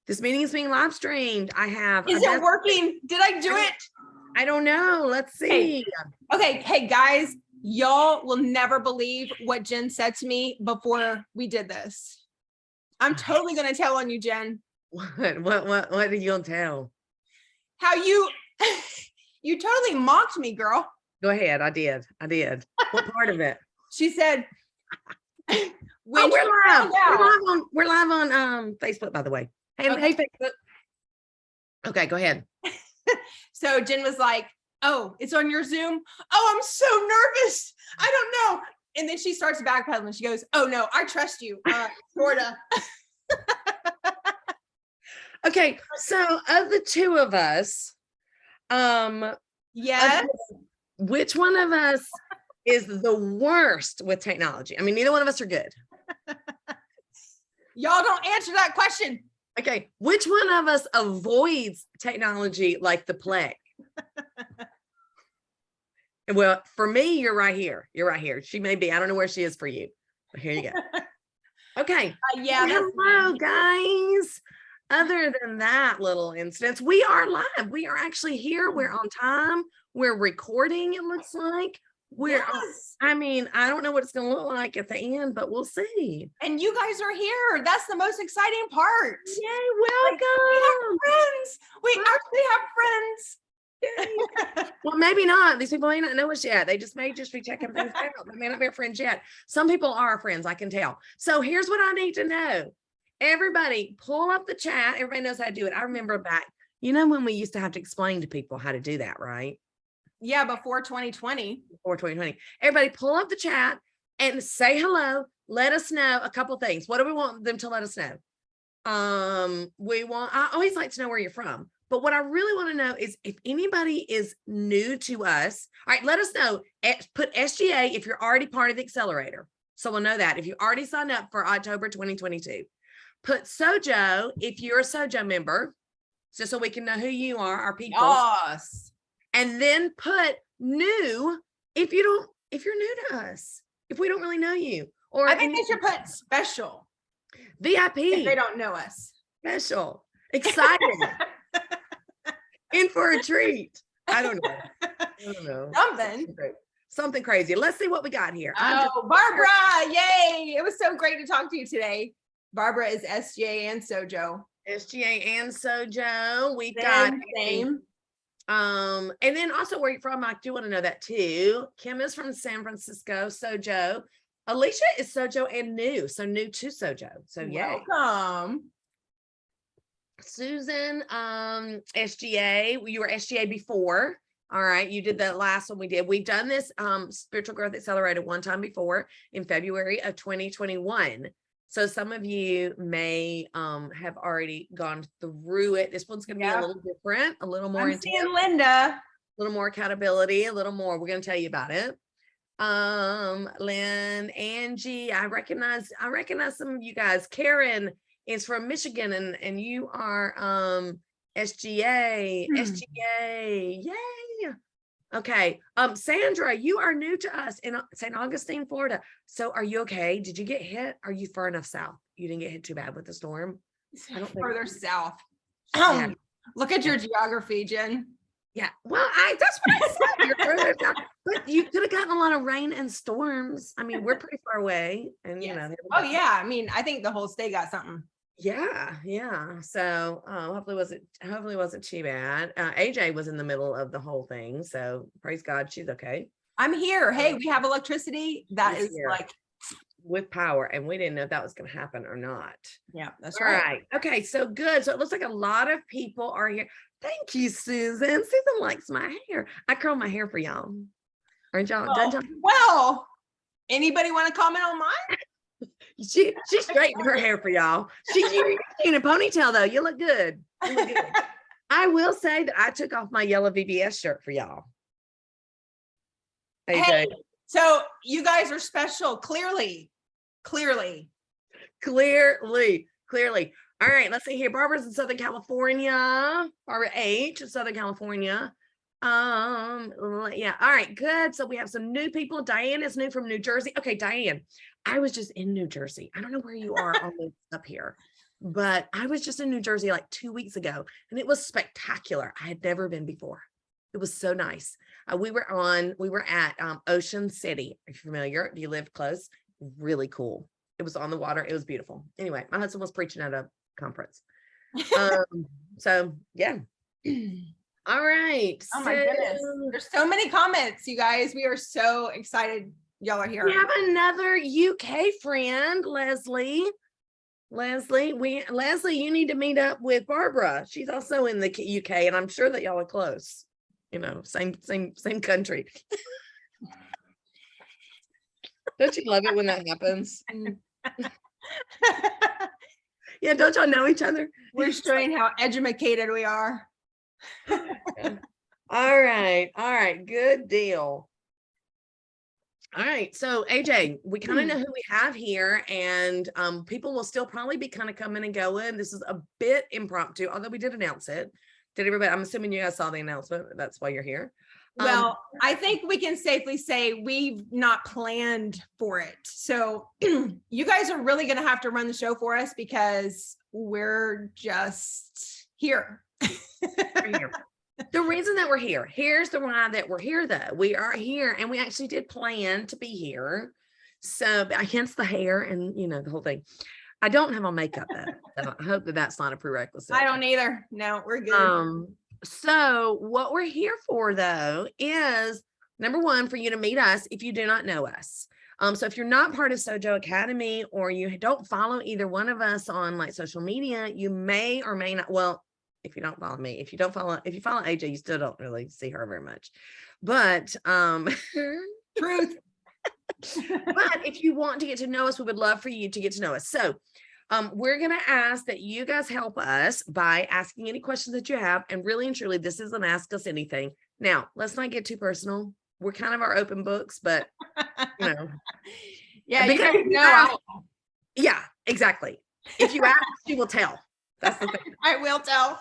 This meeting is being live streamed. I have. Is it working? Did I do it? I don't know. Let's see. Okay. Hey guys, y'all will never believe what Jen said to me before we did this. I'm totally going to tell on you, Jen. What did you tell? How you totally mocked me, girl. Go ahead. I did. What part of it? She said, we're live. We're live on Facebook, by the way. Hey, okay. Hey, Facebook. Okay, go ahead. So Jen was like, oh, it's on your Zoom? Oh, I'm so nervous. I don't know. And then she starts backpedaling. She goes, oh no, I trust you. Sorta. Okay, so of the two of us, yes, which one of us is the worst with technology? I mean, neither one of us are good. Y'all don't answer that question. Okay, which one of us avoids technology like the plague? Well, for me, you're right here. She may be. I don't know where she is for you, but here you go. Okay. Yeah. Hello, guys. Other than that little incident, we are live. We are actually here. We're on time. We're recording, it looks like. I mean, I don't know what it's going to look like at the end, but we'll see. And you guys are here. That's the most exciting part. Yay, welcome. We have friends. We actually have friends. Well, maybe not. These people may not know us yet. They may just be checking things out. They may not be our friends yet. Some people are our friends, I can tell. So here's what I need to know. Everybody pull up the chat. Everybody knows how to do it. I remember back, when we used to have to explain to people how to do that, right? Yeah, before 2020. Before 2020. Everybody pull up the chat and say hello. Let us know a couple things. What do we want them to let us know? I always like to know where you're from. But what I really want to know is if anybody is new to us. All right, let us know. Put SGA if you're already part of the Accelerator. So we'll know that. If you already signed up for October 2022. Put Sojo if you're a Sojo member, just so we can know who you are, our people. Yes. And then put new if you're new to us, if we don't really know you. Or I think they should put special. VIP. If they don't know us. Special. Excited. In for a treat. I don't know. Something crazy. Let's see what we got here. Oh, Barbara. Yay. It was so great to talk to you today. Barbara is SGA and Sojo. SGA and Sojo. We've got same. And then also where you're from, I do want to know that too. Kim is from San Francisco. Sojo. Alicia is Sojo and new. So new to Sojo. So yay. Welcome. Susan, SGA. You were SGA before. All right. You did the last one we did. We've done this Spiritual Growth Accelerator one time before in February of 2021. So some of you may have already gone through it. This one's going to be a little different, a little more intense. I'm seeing Linda. A little more accountability, a little more. We're going to tell you about it. Lynn, Angie, I recognize some of you guys. Karen is from Michigan and you are SGA. SGA. Yay. Okay. Sandra, you are new to us in St. Augustine, Florida. So are you okay? Did you get hit? Are you far enough south? You didn't get hit too bad with the storm? I don't think further south. Yeah. Look at your geography, Jen. Yeah. Well, that's what I said. You're further south. But you could have gotten a lot of rain and storms. I mean, we're pretty far away. And Oh yeah. I mean, I think the whole state got something. Yeah. So hopefully it wasn't too bad. AJ was in the middle of the whole thing, so praise God she's okay. I'm here. Hey, we have electricity that is here. Like with power, and we didn't know if that was going to happen or not. Yeah, that's right. All right. Okay, so good. So it looks like a lot of people are here. Thank you, Susan. Susan likes my hair. I curl my hair for y'all. Aren't y'all? Well, anybody want to comment on mine? She straightened her hair for y'all. You're in a ponytail though. You look good. I will say that I took off my yellow VBS shirt for y'all. Hey, so you guys are special. Clearly. All right, let's see here. Barbara's in Southern California. Barbara H in Southern California. Yeah. All right, good. So we have some new people. Diane is new from New Jersey. Okay, Diane, I was just in New Jersey. I don't know where you are on this up here. but I was just in New Jersey like 2 weeks ago, and it was spectacular. I had never been before. It was so nice. We were at Ocean City. Are you familiar? Do you live close? Really cool. It was on the water. It was beautiful. Anyway, my husband was preaching at a conference. So yeah. All right. Oh my goodness. There's so many comments, you guys. We are so excited y'all are here. We have another UK friend, Leslie. Leslie, you need to meet up with Barbara. She's also in the UK, and I'm sure that y'all are close. You know, same country. Don't you love it when that happens? Yeah, don't y'all know each other? We're showing how educated we are. Yeah. All right, good deal. All right, so AJ, we kind of know who we have here, and people will still probably be kind of coming and going. This is a bit impromptu, although we did announce it. Did everybody? I'm assuming you guys saw the announcement. That's why you're here. Well, I think we can safely say we've not planned for it. So you guys are really going to have to run the show for us because we're just here. The reason that we're here, here's the why that we're here, though. We are here, and we actually did plan to be here. So hence the hair and, you know, the whole thing. I don't have on makeup, though. So I hope that that's not a prerequisite. I don't either. No, we're good. So what we're here for, though, is number one, for you to meet us if you do not know us. So if you're not part of Sojo Academy, or you don't follow either one of us on like social media, you may or may not. Well, if you don't follow me, if you follow AJ, you still don't really see her very much. But Truth. But if you want to get to know us, we would love for you to get to know us. So we're going to ask that you guys help us by asking any questions that you have. And really and truly, this is an Ask Us Anything. Now, let's not get too personal. We're kind of our open books, but you know. Yeah, you guys know. Yeah, exactly. If you ask, she will tell. That's the thing. I will tell.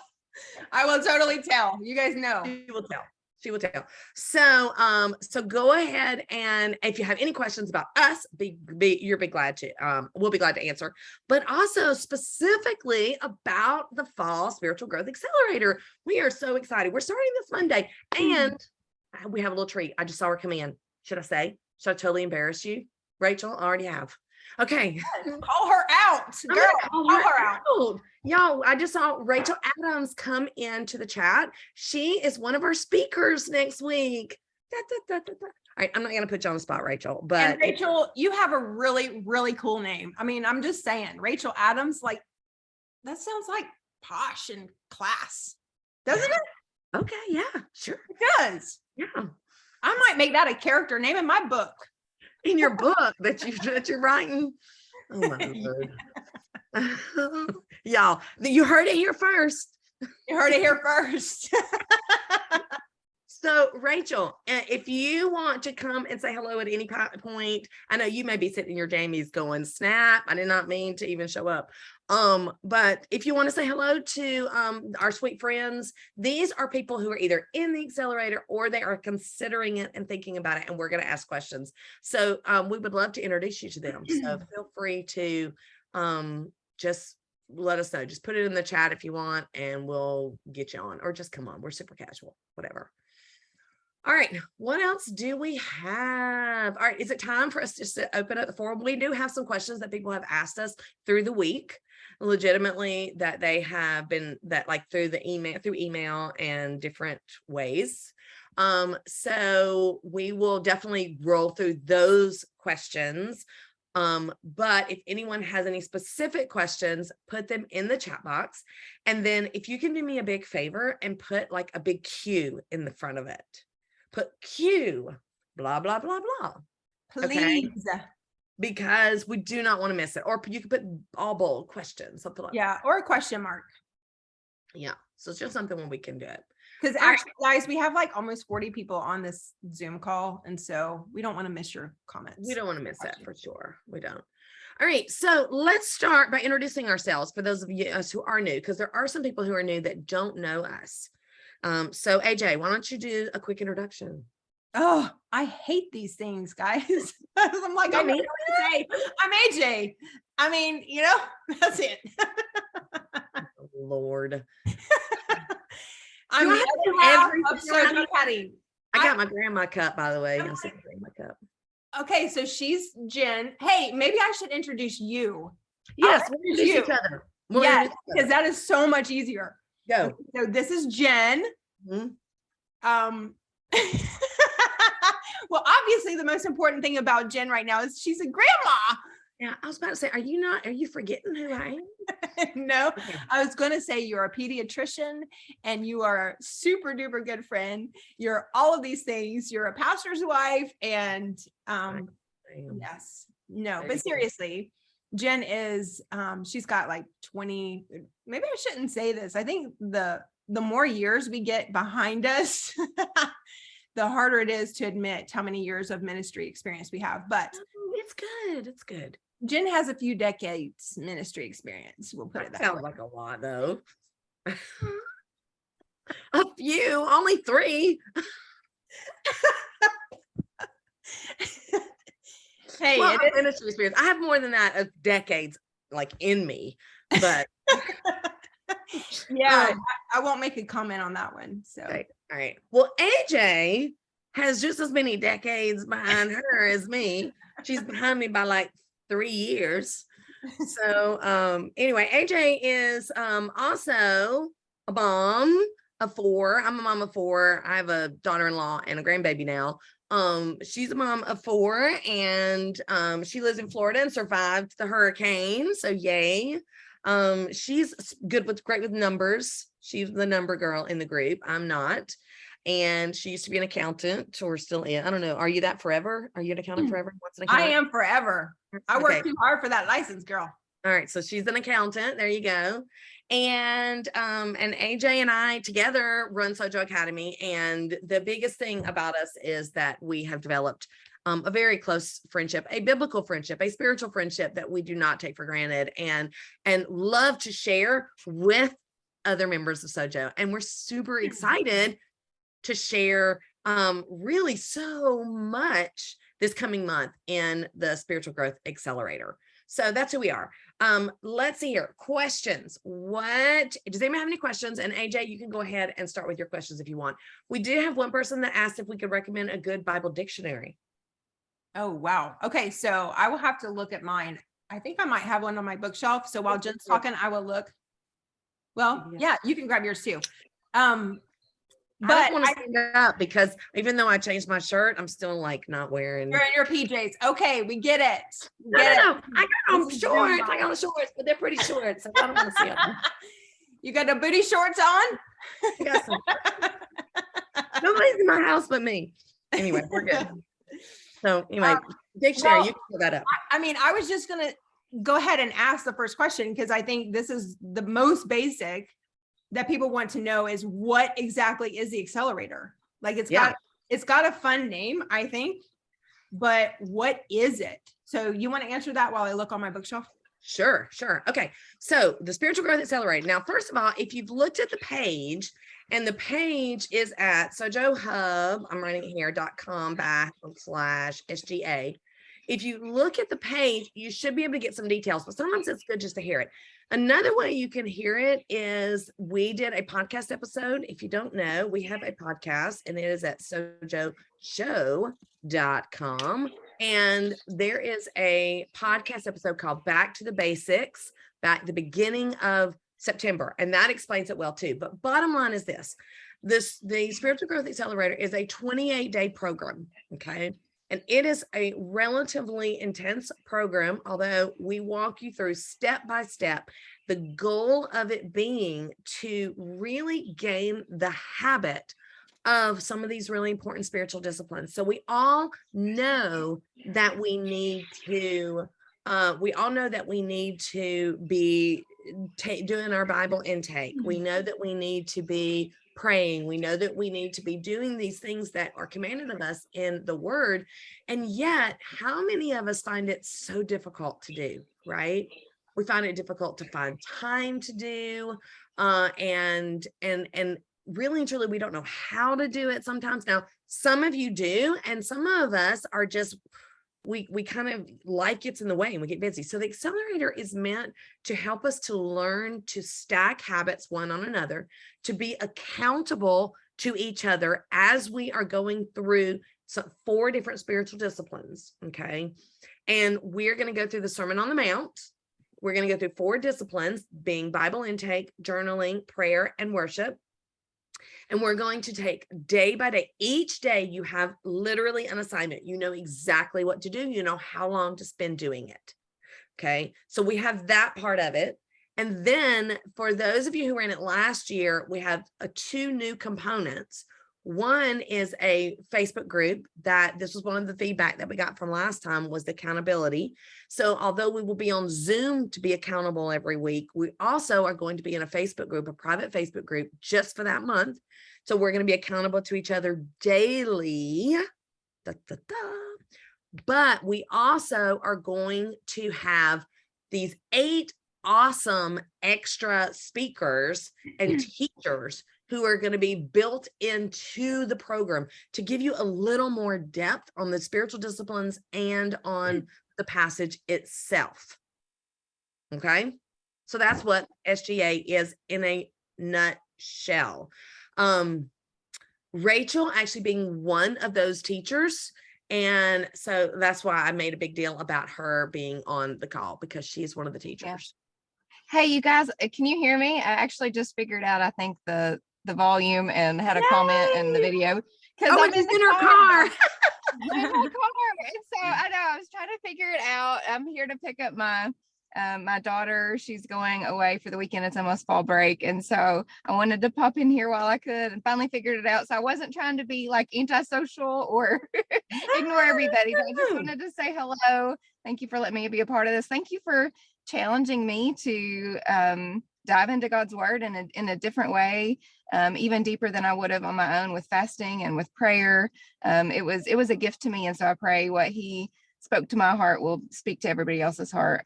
I will totally tell. You guys know. She will tell. She will tell. So, so go ahead, and if you have any questions about us, we'll be glad to answer. But also specifically about the Fall Spiritual Growth Accelerator. We are so excited. We're starting this Monday, and we have a little treat. I just saw her come in. Should I say? Should I totally embarrass you, Rachel? I already have. Okay. Call her out, girl. Call her out. Y'all, I just saw Rachel Adams come into the chat. She is one of our speakers next week. All right, I'm not going to put you on the spot, Rachel. But and Rachel, you have a really, really cool name. I mean, I'm just saying, Rachel Adams, like, that sounds like posh and class, doesn't it? Okay, yeah, sure. It does. Yeah. I might make that a character name in my book. In your book that you're writing. Oh my Lord. Y'all, you heard it here first. You heard it here first. So Rachel, if you want to come and say hello at any point, I know you may be sitting in your jammies going, snap, I did not mean to even show up. But if you want to say hello to our sweet friends, these are people who are either in the accelerator or they are considering it and thinking about it, and we're going to ask questions. So we would love to introduce you to them. So feel free to just let us know. Just put it in the chat if you want, and we'll get you on, or just come on. We're super casual, whatever. All right, what else do we have? All right, is it time for us just to open up the forum? We do have some questions that people have asked us through the week, legitimately, that they have been, that like through email and different ways. So we will definitely roll through those questions. But if anyone has any specific questions, put them in the chat box. And then if you can do me a big favor and put like a big Q in the front of it. Put Q, blah, blah, blah, blah. Please. Okay? Because we do not want to miss it. Or you could put all bold questions, something like that. Yeah, or a question mark. Yeah, so it's just something when we can do it. Because actually, guys, we have like almost 40 people on this Zoom call. And so we don't want to miss your comments. We don't want to miss that for sure. We don't. All right, so let's start by introducing ourselves for those of us who are new, because there are some people who are new that don't know us. So AJ, why don't you do a quick introduction? Oh, I hate these things, guys. I'm like, I know what to say. I'm AJ. I mean, you know, that's it. Lord. I'm Do I the have to other do half everything of around Sojo you? Patty. I got my grandma cup, by the way. I'm I said grandma cup. Okay, so she's Jen. Hey, maybe I should introduce you. Yes, we'll introduce introduce each you. other. We'll Yes, introduce each because other. that is so much easier. Go. Okay, so this is Jen. Mhm. Well, obviously the most important thing about Jen right now is she's a grandma. Yeah, I was about to say, are you forgetting who I am? No, Okay. I was going to say you're a pediatrician and you are a super duper good friend. You're all of these things. You're a pastor's wife and yes, no, but seriously, Jen is she's got like 20, maybe I shouldn't say this. I think the more years we get behind us, the harder it is to admit how many years of ministry experience we have. But it's good. It's good. Jen has a few decades ministry experience. We'll put it that Sounds way. like a lot, though. A few, only 3. Hey, well, ministry experience. I have more than that of decades, like in me, but yeah, I won't make a comment on that one. So, okay. All right. Well, AJ has just as many decades behind her as me. She's behind me by like 3 years. So anyway, AJ is also a mom of 4. I'm a mom of 4. I have a daughter-in-law and a grandbaby now. She's a mom of 4 and she lives in Florida and survived the hurricane. So yay. She's great with numbers. She's the number girl in the group. I'm not. And she used to be an accountant or still in. I don't know. Are you that forever? Are you an accountant forever? What's an accountant? I am forever. I work too hard for that license, girl. All right, so she's an accountant. There you go. And AJ and I together run Sojo Academy. And the biggest thing about us is that we have developed a very close friendship, a biblical friendship, a spiritual friendship that we do not take for granted and love to share with other members of Sojo. And we're super excited to share really so much this coming month in the Spiritual Growth Accelerator. So that's who we are. Let's see here. Questions. Does anyone have any questions? And AJ, you can go ahead and start with your questions if you want. We did have one person that asked if we could recommend a good Bible dictionary. Oh, wow. Okay, so I will have to look at mine. I think I might have one on my bookshelf. So while Jen's talking, I will look. Well, yeah, you can grab yours too. But I don't want to stand up because even though I changed my shirt, I'm still like not wearing. You're in your PJs. Okay, we get it. No. I got on shorts. I got on shorts, but they're pretty short, so I don't want to see them. You got the booty shorts on? I got some. Nobody's in my house but me. Anyway, we're good. So anyway, dictionary, you can pull that up. I mean, I was just gonna go ahead and ask the first question because I think this is the most basic that people want to know is what exactly is the accelerator? Like it's got a fun name, I think, but what is it? So you want to answer that while I look on my bookshelf? Sure. Okay. So the Spiritual Growth Accelerator. Now, first of all, if you've looked at the page, and the page is at sojohub, I'm writing it here, .com/SGA. If you look at the page, you should be able to get some details, but sometimes it's good just to hear it. Another way you can hear it is we did a podcast episode. If you don't know, we have a podcast and it is at sojoshow.com. And there is a podcast episode called Back to the Basics, back the beginning of September. And that explains it well too. But bottom line is the Spiritual Growth Accelerator is a 28-day program. Okay. And it is a relatively intense program, although we walk you through step by step, the goal of it being to really gain the habit of some of these really important spiritual disciplines. So we all know that we need to be doing our Bible intake. We know that we need to be praying. We know that we need to be doing these things that are commanded of us in the word. And yet, how many of us find it so difficult to do, right? We find it difficult to find time to do. And really and truly, we don't know how to do it sometimes. Now, some of you do, and some of us are just we kind of like it's in the way and we get busy. So the accelerator is meant to help us to learn to stack habits one on another, to be accountable to each other as we are going through 4 different spiritual disciplines. Okay. And we're going to go through the Sermon on the Mount. We're going to go through 4 disciplines, being Bible intake, journaling, prayer, and worship. And we're going to take day by day. Each day you have literally an assignment. You know exactly what to do. You know how long to spend doing it. Okay. So we have that part of it. And then for those of you who were in it last year, we have 2 new components. One is a Facebook group that this was one of the feedback that we got from last time was the accountability. So although we will be on Zoom to be accountable every week, we also are going to be in a Facebook group, a private Facebook group just for that month. So we're going to be accountable to each other daily. But we also are going to have these 8 awesome extra speakers and teachers who are going to be built into the program to give you a little more depth on the spiritual disciplines and on the passage itself. Okay. So that's what SGA is in a nutshell. Rachel actually being one of those teachers. And so that's why I made a big deal about her being on the call, because she's one of the teachers. Hey, you guys, can you hear me? I actually just figured out, I think, the volume and had a comment in the video. Because I'm in her car. I'm in my car. And so I know I was trying to figure it out. I'm here to pick up my daughter. She's going away for the weekend. It's almost fall break. And so I wanted to pop in here while I could and finally figured it out. So I wasn't trying to be like antisocial or ignore everybody. But I just wanted to say hello. Thank you for letting me be a part of this. Thank you for challenging me to dive into God's word in a different way, even deeper than I would have on my own with fasting and with prayer. It was a gift to me. And so I pray what he spoke to my heart will speak to everybody else's heart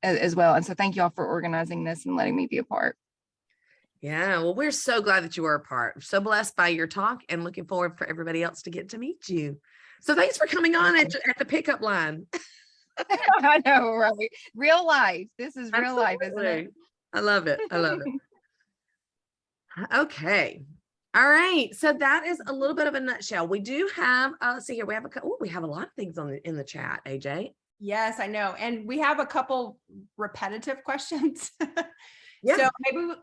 as well. And so thank you all for organizing this and letting me be a part. Yeah, well, we're so glad that you were a part. I'm so blessed by your talk and looking forward for everybody else to get to meet you. So thanks for coming on at the pickup line. I know, right? Real life. This is real life, isn't it? I love it. I love it. Okay. All right. So that is a little bit of a nutshell. We do have, let's see here. We have a lot of things in the chat, AJ. Yes, I know. And we have a couple repetitive questions. Yeah. So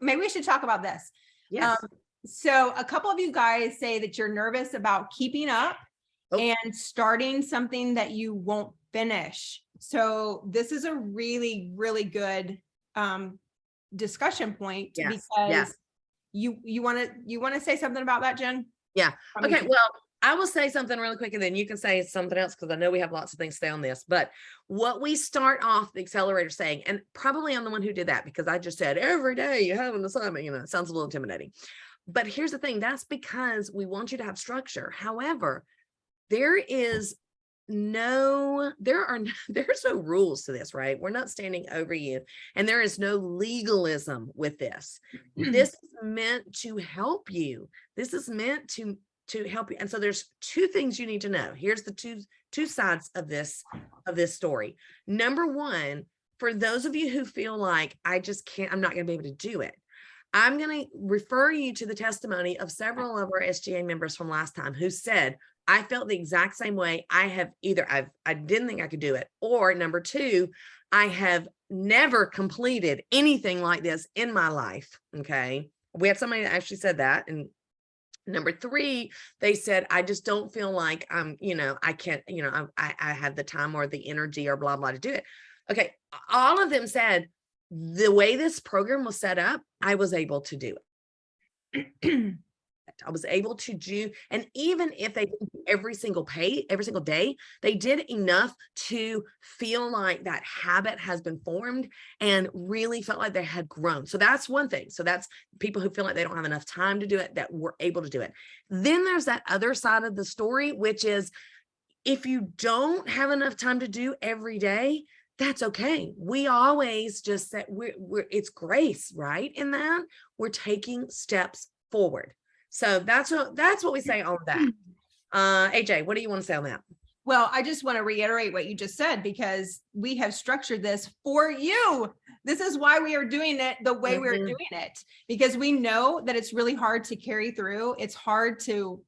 maybe we should talk about this. Yes. So a couple of you guys say that you're nervous about keeping up and starting something that you won't finish. So this is a really, really good discussion point because you want to say something about that, Jen? Yeah. Okay. Well, I will say something really quick and then you can say something else because I know we have lots of things to say on this. But what we start off the accelerator saying, and probably I'm the one who did that because I just said every day you have an assignment, it sounds a little intimidating. But here's the thing, that's because we want you to have structure. However, there's no rules to this, right? We're not standing over you, and there is no legalism with this. This is meant to help you. This is meant to help you. And so there's 2 things you need to know. Here's the two sides of this story. Number 1, for those of you who feel like I'm not going to be able to do it, I'm going to refer you to the testimony of several of our SGA members from last time who said, I felt the exact same way. I didn't think I could do it. Or number 2, I have never completed anything like this in my life. Okay. We had somebody that actually said that. And number 3, they said, I just don't feel like I can't, I have the time or the energy or blah, blah to do it. Okay. All of them said the way this program was set up, I was able to do it. I was able to do, and even if they didn't do every single day, they did enough to feel like that habit has been formed and really felt like they had grown. So that's one thing. So that's people who feel like they don't have enough time to do it, that were able to do it. Then there's that other side of the story, which is if you don't have enough time to do every day, that's okay. We always just say it's grace, right? In that we're taking steps forward. So that's what we say on that. AJ, what do you want to say on that? Well, I just want to reiterate what you just said, because we have structured this for you. This is why we are doing it the way we're doing it, because we know that it's really hard to carry through. It's hard to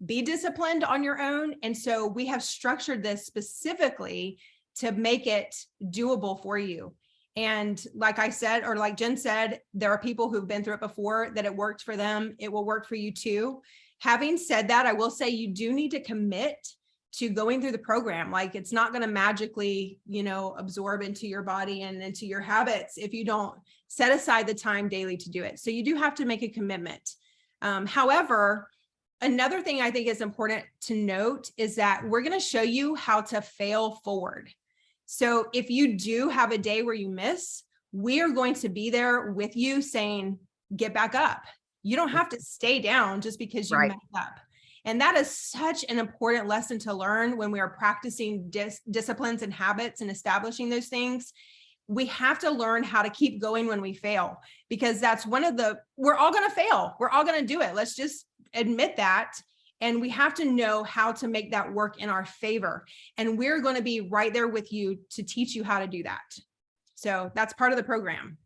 be disciplined on your own. And so we have structured this specifically to make it doable for you. And like I said, or like Jen said, there are people who've been through it before that it worked for them. It will work for you too. Having said that, I will say you do need to commit to going through the program. Like, it's not going to magically, absorb into your body and into your habits if you don't set aside the time daily to do it. So you do have to make a commitment. However, another thing I think is important to note is that we're going to show you how to fail forward. So if you do have a day where you miss, we are going to be there with you saying, get back up. You don't have to stay down just because you messed up. And that is such an important lesson to learn when we are practicing disciplines and habits and establishing those things. We have to learn how to keep going when we fail, because that's we're all going to fail. We're all going to do it. Let's just admit that. And we have to know how to make that work in our favor. And we're going to be right there with you to teach you how to do that. So that's part of the program.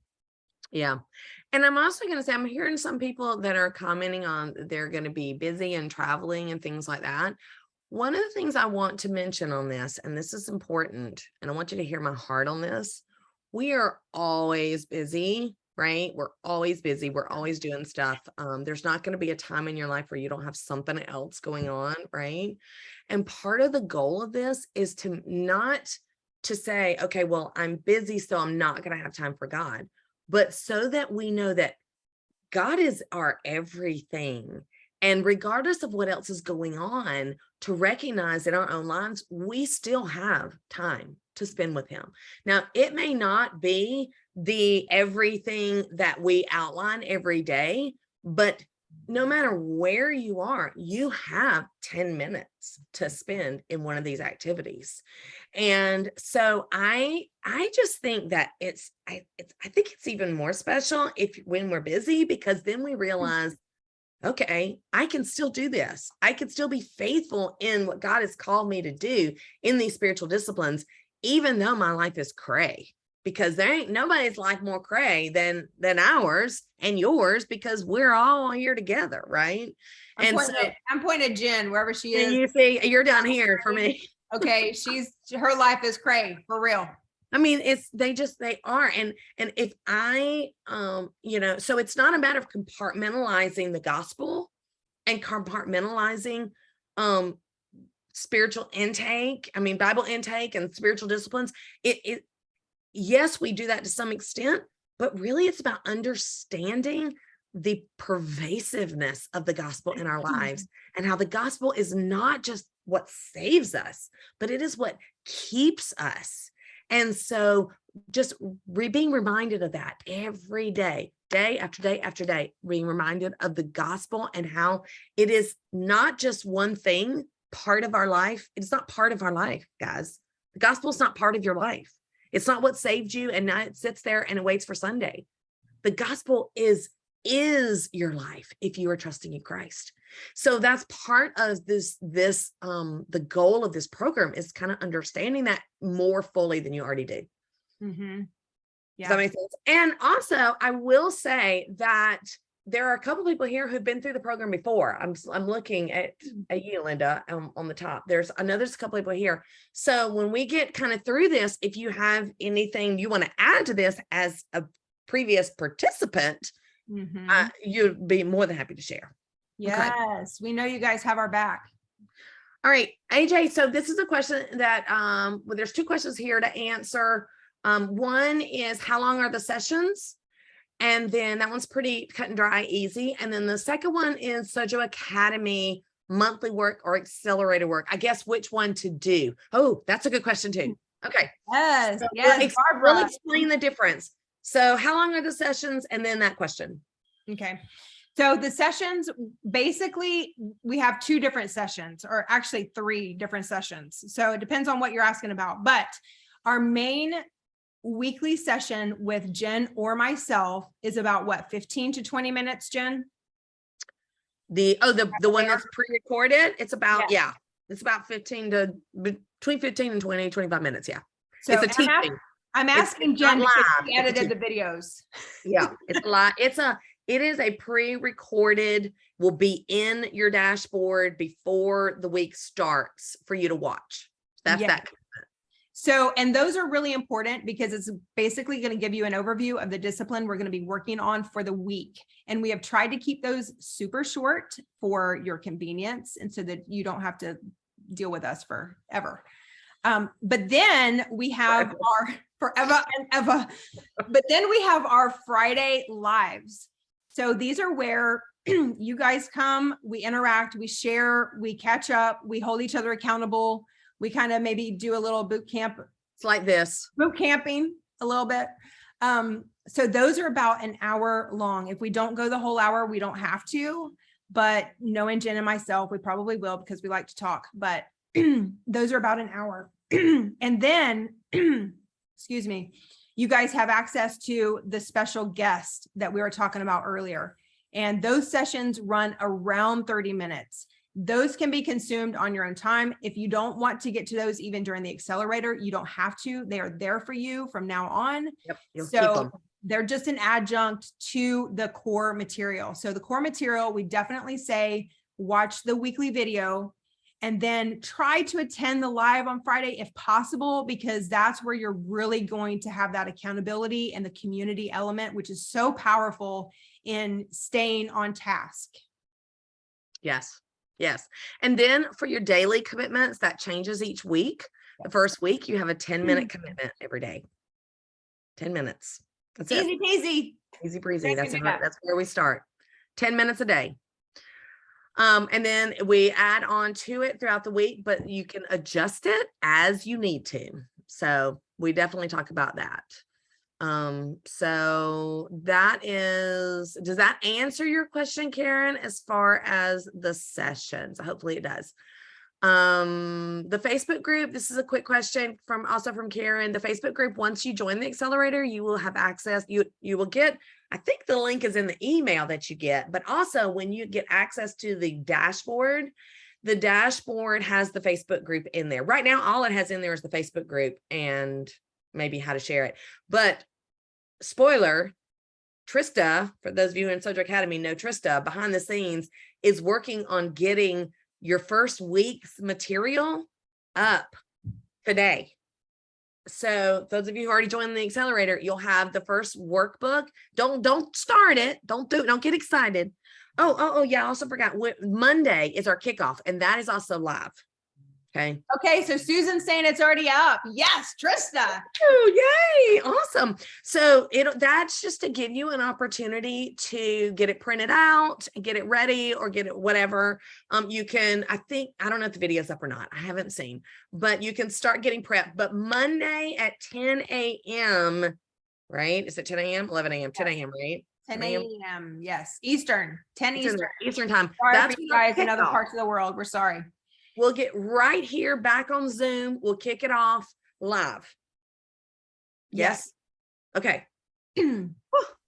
Yeah. And I'm also going to say, I'm hearing some people that are commenting on they're going to be busy and traveling and things like that. One of the things I want to mention on this, and this is important, and I want you to hear my heart on this. We are always busy, right? We're always busy. We're always doing stuff. There's not going to be a time in your life where you don't have something else going on, right? And part of the goal of this is to not to say, okay, well, I'm busy, so I'm not going to have time for God. But so that we know that God is our everything. And regardless of what else is going on, to recognize in our own lives, we still have time to spend with him. Now, it may not be the everything that we outline every day, but no matter where you are, you have 10 minutes to spend in one of these activities. And so I just think that I think it's even more special when we're busy, because then we realize, okay, I can still do this. I can still be faithful in what God has called me to do in these spiritual disciplines, even though my life is cray. Because there ain't nobody's life more cray than ours and yours, because we're all here together, right? I'm pointing at Jen wherever she is. You see, you're down here for me. Okay, her life is cray for real. I mean, they are. And if I, so it's not a matter of compartmentalizing the gospel and compartmentalizing spiritual intake. I mean, Bible intake and spiritual disciplines. Yes, we do that to some extent, but really it's about understanding the pervasiveness of the gospel in our lives, and how the gospel is not just what saves us, but it is what keeps us. And so just being reminded of that every day, day after day after day, being reminded of the gospel and how it is not just one thing, part of our life. It's not part of our life, guys. The gospel is not part of your life. It's not what saved you and now it sits there and it waits for Sunday. The gospel is your life if you are trusting in Christ. So that's part of the goal of this program is kind of understanding that more fully than you already do. Mm-hmm. Does Yeah. that make sense? And also, I will say that there are a couple people here who've been through the program before. I'm looking at you, Linda, on the top. There's a couple people here. So when we get kind of through this, if you have anything you want to add to this as a previous participant, you'd be more than happy to share. Yes, okay. We know you guys have our back. All right, AJ. So this is a question that well, there's two questions here to answer. One is, how long are the sessions? And then that one's pretty cut and dry, easy. And then the second one is Sojo Academy monthly work or accelerator work. I guess which one to do. Oh, that's a good question too. Okay. Yes. So yes. We'll explain the difference. So how long are the sessions? And then that question. Okay. So the sessions, basically, we have 2 different sessions, or actually 3 different sessions. So it depends on what you're asking about. But our main weekly session with Jen or myself is about what, 15 to 20 minutes, Jen? The one that's pre-recorded, it's about, It's about 15 to between 15 and 20, 25 minutes. Yeah. So It's a teaching. I'm asking it's not Jen because live, she it's a edited the teaching. videos. Yeah, it's a lot. It is a pre-recorded, will be in your dashboard before the week starts for you to watch. That's Yeah. that. So, and those are really important because it's basically going to give you an overview of the discipline we're going to be working on for the week. And we have tried to keep those super short for your convenience and so that you don't have to deal with us forever. But then we have our forever and ever, but then we have our Friday lives. So these are where you guys come, we interact, we share, we catch up, we hold each other accountable. We kind of maybe do a little boot camp. It's like this. Boot camping a little bit. So those are about an hour long. If we don't go the whole hour, we don't have to, but knowing Jen and myself, we probably will because we like to talk, but those are about an hour. And then, excuse me, you guys have access to the special guest that we were talking about earlier. And those sessions run around 30 minutes. Those can be consumed on your own time. If you don't want to get to those even during the accelerator, you don't have to. They are there for you from now on. Yep, you'll keep So them. they're just an adjunct to the core material. So the core material, we definitely say, watch the weekly video and then try to attend the live on Friday if possible, because that's where you're really going to have that accountability and the community element, which is so powerful in staying on task. Yes. Yes. And then for your daily commitments, that changes each week. The first week, you have a 10-minute commitment every day. 10 minutes. That's it. Easy peasy. Easy breezy. Guys That's can do that. that's where we start. 10 minutes a day. And then we add on to it throughout the week, but you can adjust it as you need to. So we definitely talk about that. So that is, does that answer your question, Karen, as far as the sessions? Hopefully it does. The Facebook group, this is a quick question from Karen. The Facebook group, once you join the accelerator, you will have access, you will get, I think the link is in the email that you get, but also when you get access to the dashboard has the Facebook group in there. Right now, all it has in there is the Facebook group and maybe how to share it. But spoiler, Trista, for those of you in Sojo Academy know Trista, behind the scenes is working on getting your first week's material up today. So those of you who already joined the accelerator, you'll have the first workbook. Don't start it. Don't get excited. Oh yeah, I also forgot. Monday is our kickoff, and that is also live. Okay, so Susan's saying it's already up. Yes, Trista. Oh, yay, awesome. So that's just to give you an opportunity to get it printed out, get it ready, or get it whatever. You can, I don't know if the video's up or not. I haven't seen, but you can start getting prepped. But Monday at 10 a.m., right? Is it 10 a.m., 11 a.m., 10 a.m., right? 10 a.m. Yes, Eastern, 10 Eastern time. Sorry That's for you guys in other parts of the world. We're sorry. We'll get right here back on Zoom. We'll kick it off live. Yes. Okay. Okay.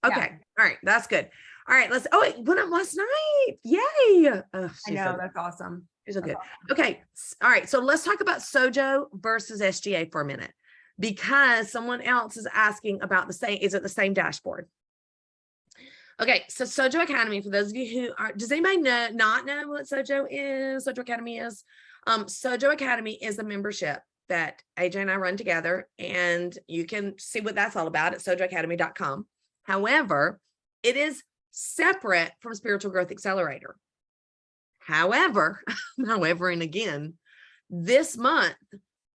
Yeah. All right. That's good. All right. It went up last night. Yay. Oh, I know. That's awesome. She's so good. Awesome. Okay. All right. So let's talk about Sojo versus SGA for a minute, because someone else is asking about is it the same dashboard? Okay, so Sojo Academy, for those of you who are, does anybody not know what Sojo is? Sojo Academy is? Sojo Academy is a membership that AJ and I run together, and you can see what that's all about at sojoacademy.com. However, it is separate from Spiritual Growth Accelerator. However, and again, this month,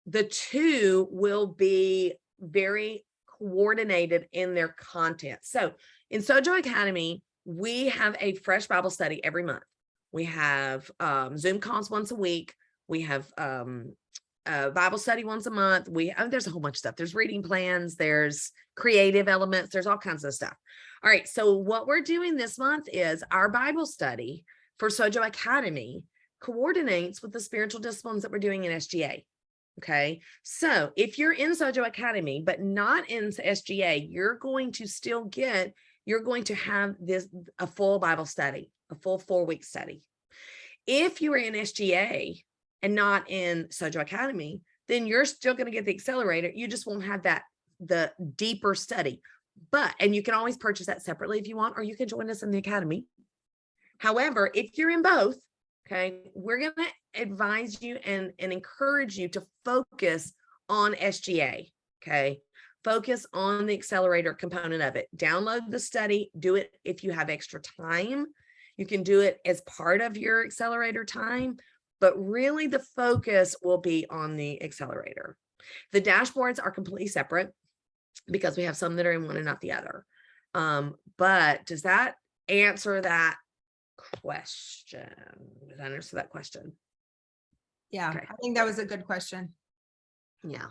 the two will be very coordinated in their content. So in Sojo Academy, we have a fresh Bible study every month. We have Zoom calls once a week. We have a Bible study once a month. There's a whole bunch of stuff. There's reading plans. There's creative elements. There's all kinds of stuff. All right. So what we're doing this month is our Bible study for Sojo Academy coordinates with the spiritual disciplines that we're doing in SGA. Okay. So if you're in Sojo Academy, but not in SGA, you're going to have a full Bible study, a full 4-week study. If you are in SGA and not in Sojo Academy, then you're still going to get the accelerator. You just won't have the deeper study. And you can always purchase that separately if you want, or you can join us in the academy. However, if you're in both, okay, we're going to advise you and encourage you to focus on SGA. Okay. Focus on the accelerator component of it. Download the study, do it if you have extra time. You can do it as part of your accelerator time, but really the focus will be on the accelerator. The dashboards are completely separate because we have some that are in one and not the other. But does that answer that question? Did I answer that question? Yeah, okay. I think that was a good question. Yeah.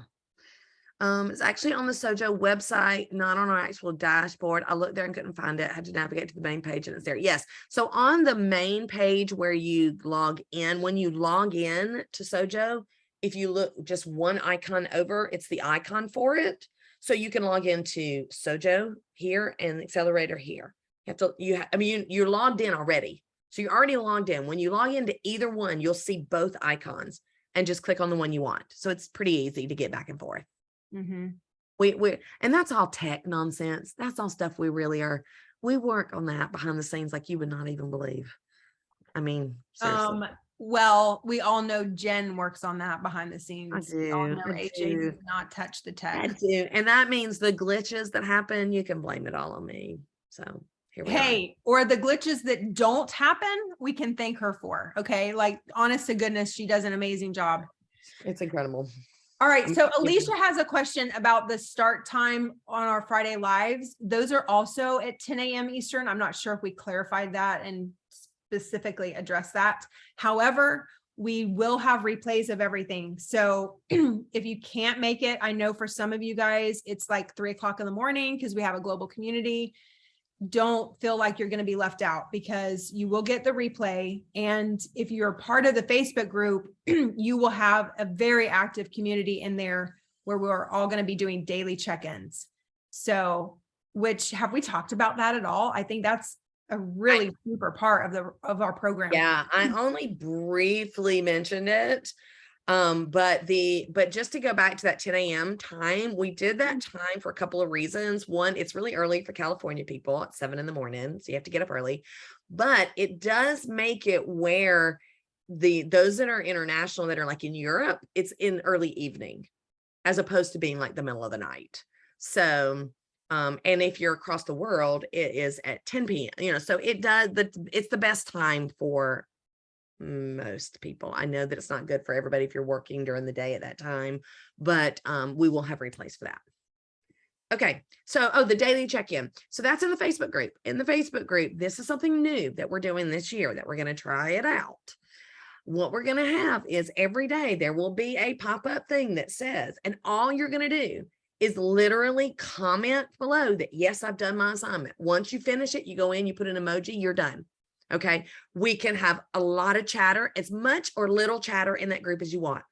It's actually on the Sojo website, not on our actual dashboard. I looked there and couldn't find it. I had to navigate to the main page and it's there. Yes. So on the main page where you log in, when you log in to Sojo, if you look just one icon over, it's the icon for it. So you can log into Sojo here and Accelerator here. You're logged in already. So you're already logged in. When you log into either one, you'll see both icons and just click on the one you want. So it's pretty easy to get back and forth. Mm-hmm. And that's all tech nonsense. That's all stuff we really are. We work on that behind the scenes like you would not even believe. I mean, seriously. Well, we all know Jen works on that behind the scenes. I do. We all know AJ does not touch the tech. I do. And that means the glitches that happen, you can blame it all on me. So here we are. Or the glitches that don't happen, we can thank her for. Okay. Like, honest to goodness, she does an amazing job. It's incredible. All right. So Alicia has a question about the start time on our Friday lives. Those are also at 10 a.m. Eastern. I'm not sure if we clarified that and specifically addressed that. However, we will have replays of everything. So if you can't make it, I know for some of you guys, it's like 3 o'clock in the morning because we have a global community. Don't feel like you're going to be left out because you will get the replay. And if you're part of the Facebook group, you will have a very active community in there where we're all going to be doing daily check-ins. So, have we talked about that at all? I think that's a really super part of our program. Yeah, I only briefly mentioned it. But just to go back to that 10 a.m. time, we did that time for a couple of reasons. One, it's really early for California people at 7 in the morning. So you have to get up early, but it does make it where those that are international that are like in Europe, it's in early evening as opposed to being like the middle of the night. So, and if you're across the world, it is at 10 p.m. So it's the best time for most people. I know that it's not good for everybody if you're working during the day at that time, but we will have replays for that. Okay, so the daily check-in. So that's in the Facebook group. In the Facebook group, this is something new that we're doing this year that we're going to try it out. What we're going to have is every day there will be a pop-up thing that says, and all you're going to do is literally comment below that, yes, I've done my assignment. Once you finish it, you go in, you put an emoji, you're done. Okay, we can have a lot of chatter, as much or little chatter in that group as you want.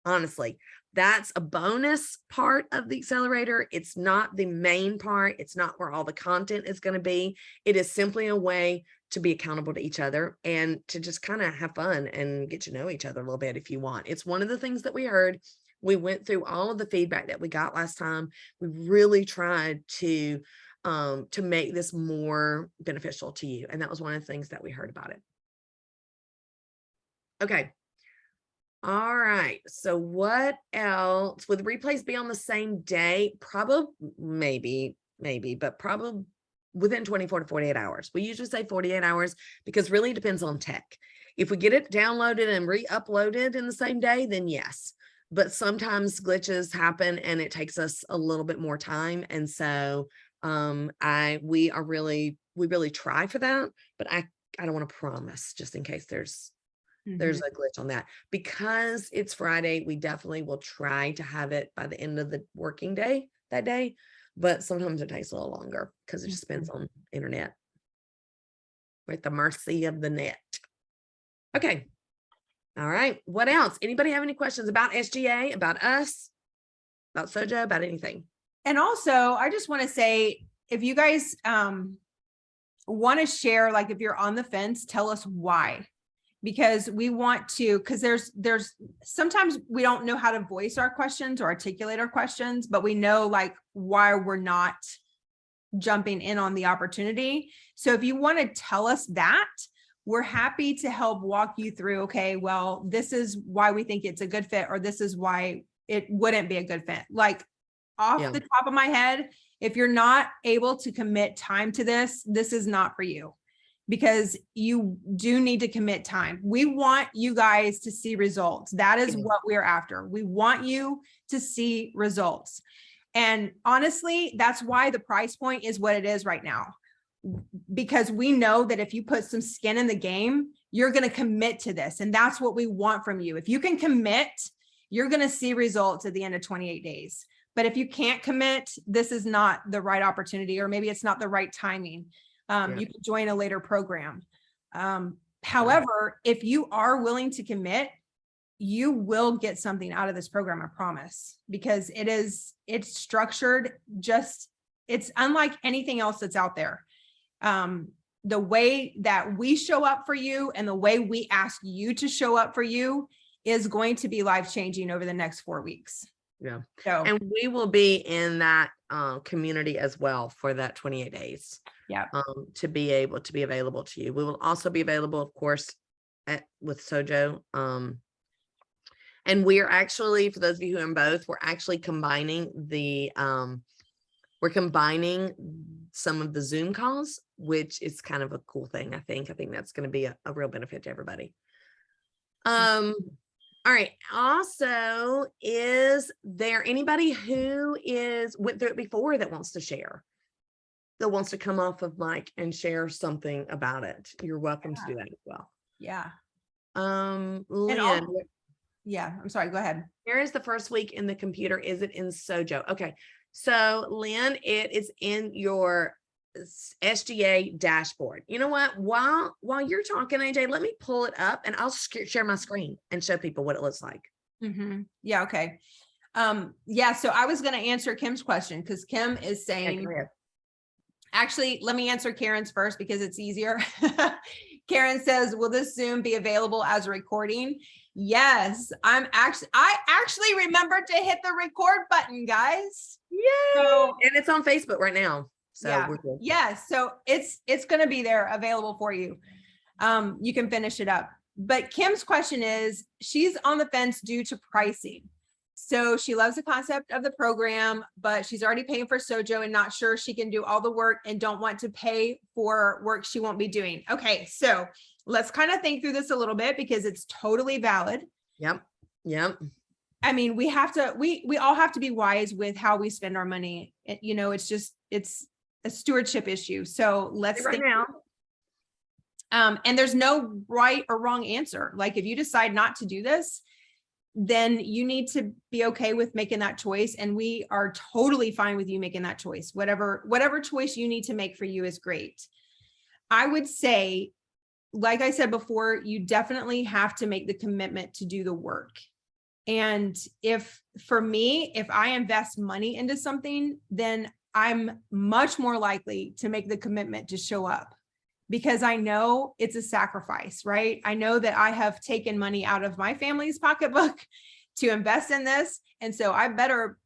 Honestly, that's a bonus part of the accelerator. It's not the main part. It's not where all the content is going to be. It is simply a way to be accountable to each other and to just kind of have fun and get to know each other a little bit if you want. It's one of the things that we heard. We went through all of the feedback that we got last time. We really tried to make this more beneficial to you. And that was one of the things that we heard about it. Okay. All right. So what else? Would the replays be on the same day? Probably, maybe, but probably within 24 to 48 hours. We usually say 48 hours because really it depends on tech. If we get it downloaded and re-uploaded in the same day, then yes. But sometimes glitches happen and it takes us a little bit more time. And so we really try for that, but I don't want to promise just in case there's a glitch on that. Because it's Friday, we definitely will try to have it by the end of the working day that day, but sometimes it takes a little longer because it just depends on internet. We're at the mercy of the net. Okay. All right. What else? Anybody have any questions about SGA, about us, about Sojo, about anything? And also, I just want to say, if you guys want to share, like if you're on the fence, tell us why. because we want to, because there's sometimes we don't know how to voice our questions or articulate our questions, but we know like why we're not jumping in on the opportunity. So if you want to tell us that, we're happy to help walk you through, okay, well, this is why we think it's a good fit, or this is why it wouldn't be a good fit. Like off the top of my head, if you're not able to commit time to this, this is not for you, because you do need to commit time. We want you guys to see results. That is what we're after. We want you to see results. And honestly, that's why the price point is what it is right now, because we know that if you put some skin in the game, you're going to commit to this. And that's what we want from you. If you can commit, you're going to see results at the end of 28 days. But if you can't commit, this is not the right opportunity, or maybe it's not the right timing. You can join a later program. However, if you are willing to commit, you will get something out of this program, I promise, because it's structured it's unlike anything else that's out there. The way that we show up for you and the way we ask you to show up for you is going to be life-changing over the next 4 weeks. Yeah. So, And we will be in that community as well for that 28 days. Yeah. To be able to be available to you. We will also be available, of course, with Sojo. And we're actually, for those of you who are in both, we're actually combining we're combining some of the Zoom calls, which is kind of a cool thing. I think that's going to be a real benefit to everybody. All right. Also, is there anybody who went through it before that wants to share? That wants to come off of mic and share something about it? You're welcome to do that as well. Yeah. Lynn, Yeah, I'm sorry, go ahead. where is the first week in the computer? Is it in Sojo? Okay. So Lynn, it is in your SGA dashboard. You know what? While you're talking, AJ, let me pull it up and I'll share my screen and show people what it looks like. Yeah. Okay. Yeah. So I was going to answer Kim's question, because Kim is saying, actually, let me answer Karen's first because it's easier. Karen says, will this Zoom be available as a recording? Yes, I actually remembered to hit the record button, guys. Yay! So, and it's on Facebook right now. So yeah, we're good. Yeah. So it's going to be there available for you. You can finish it up. But Kim's question is, she's on the fence due to pricing. So she loves the concept of the program, but she's already paying for Sojo and not sure she can do all the work and don't want to pay for work she won't be doing. Okay. So let's kind of think through this a little bit, because it's totally valid. Yep. I mean, we all have to be wise with how we spend our money. It's a stewardship issue. So let's right think now. And there's no right or wrong answer. Like if you decide not to do this, then you need to be okay with making that choice. And we are totally fine with you making that choice. Whatever choice you need to make for you is great. I would say, like I said before, you definitely have to make the commitment to do the work. And if I invest money into something, then I'm much more likely to make the commitment to show up, because I know it's a sacrifice, right? I know that I have taken money out of my family's pocketbook to invest in this. And so I better,